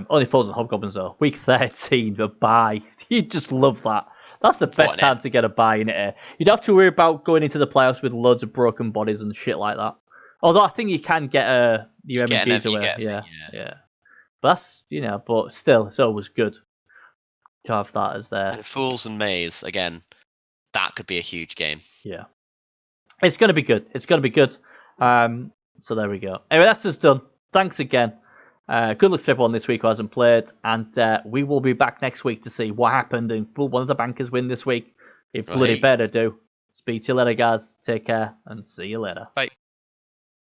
S1: Only Fools and Hobgoblins though. Week 13, the bye. You just love that. That's the best time to get a bye in it. You'd have to worry about going into the playoffs with loads of broken bodies and shit like that. Although I think you can get your MGs away. Yeah. But that's, but still, it's always good to have that as there.
S2: And Fools and Maze, again, that could be a huge game.
S1: Yeah. It's going to be good. So there we go. Anyway, that's us done. Thanks again. Good luck to everyone this week who hasn't played. And we will be back next week to see what happened and will one of the bankers win this week. It bloody better do. Speak to you later, guys. Take care and see you later.
S2: Bye.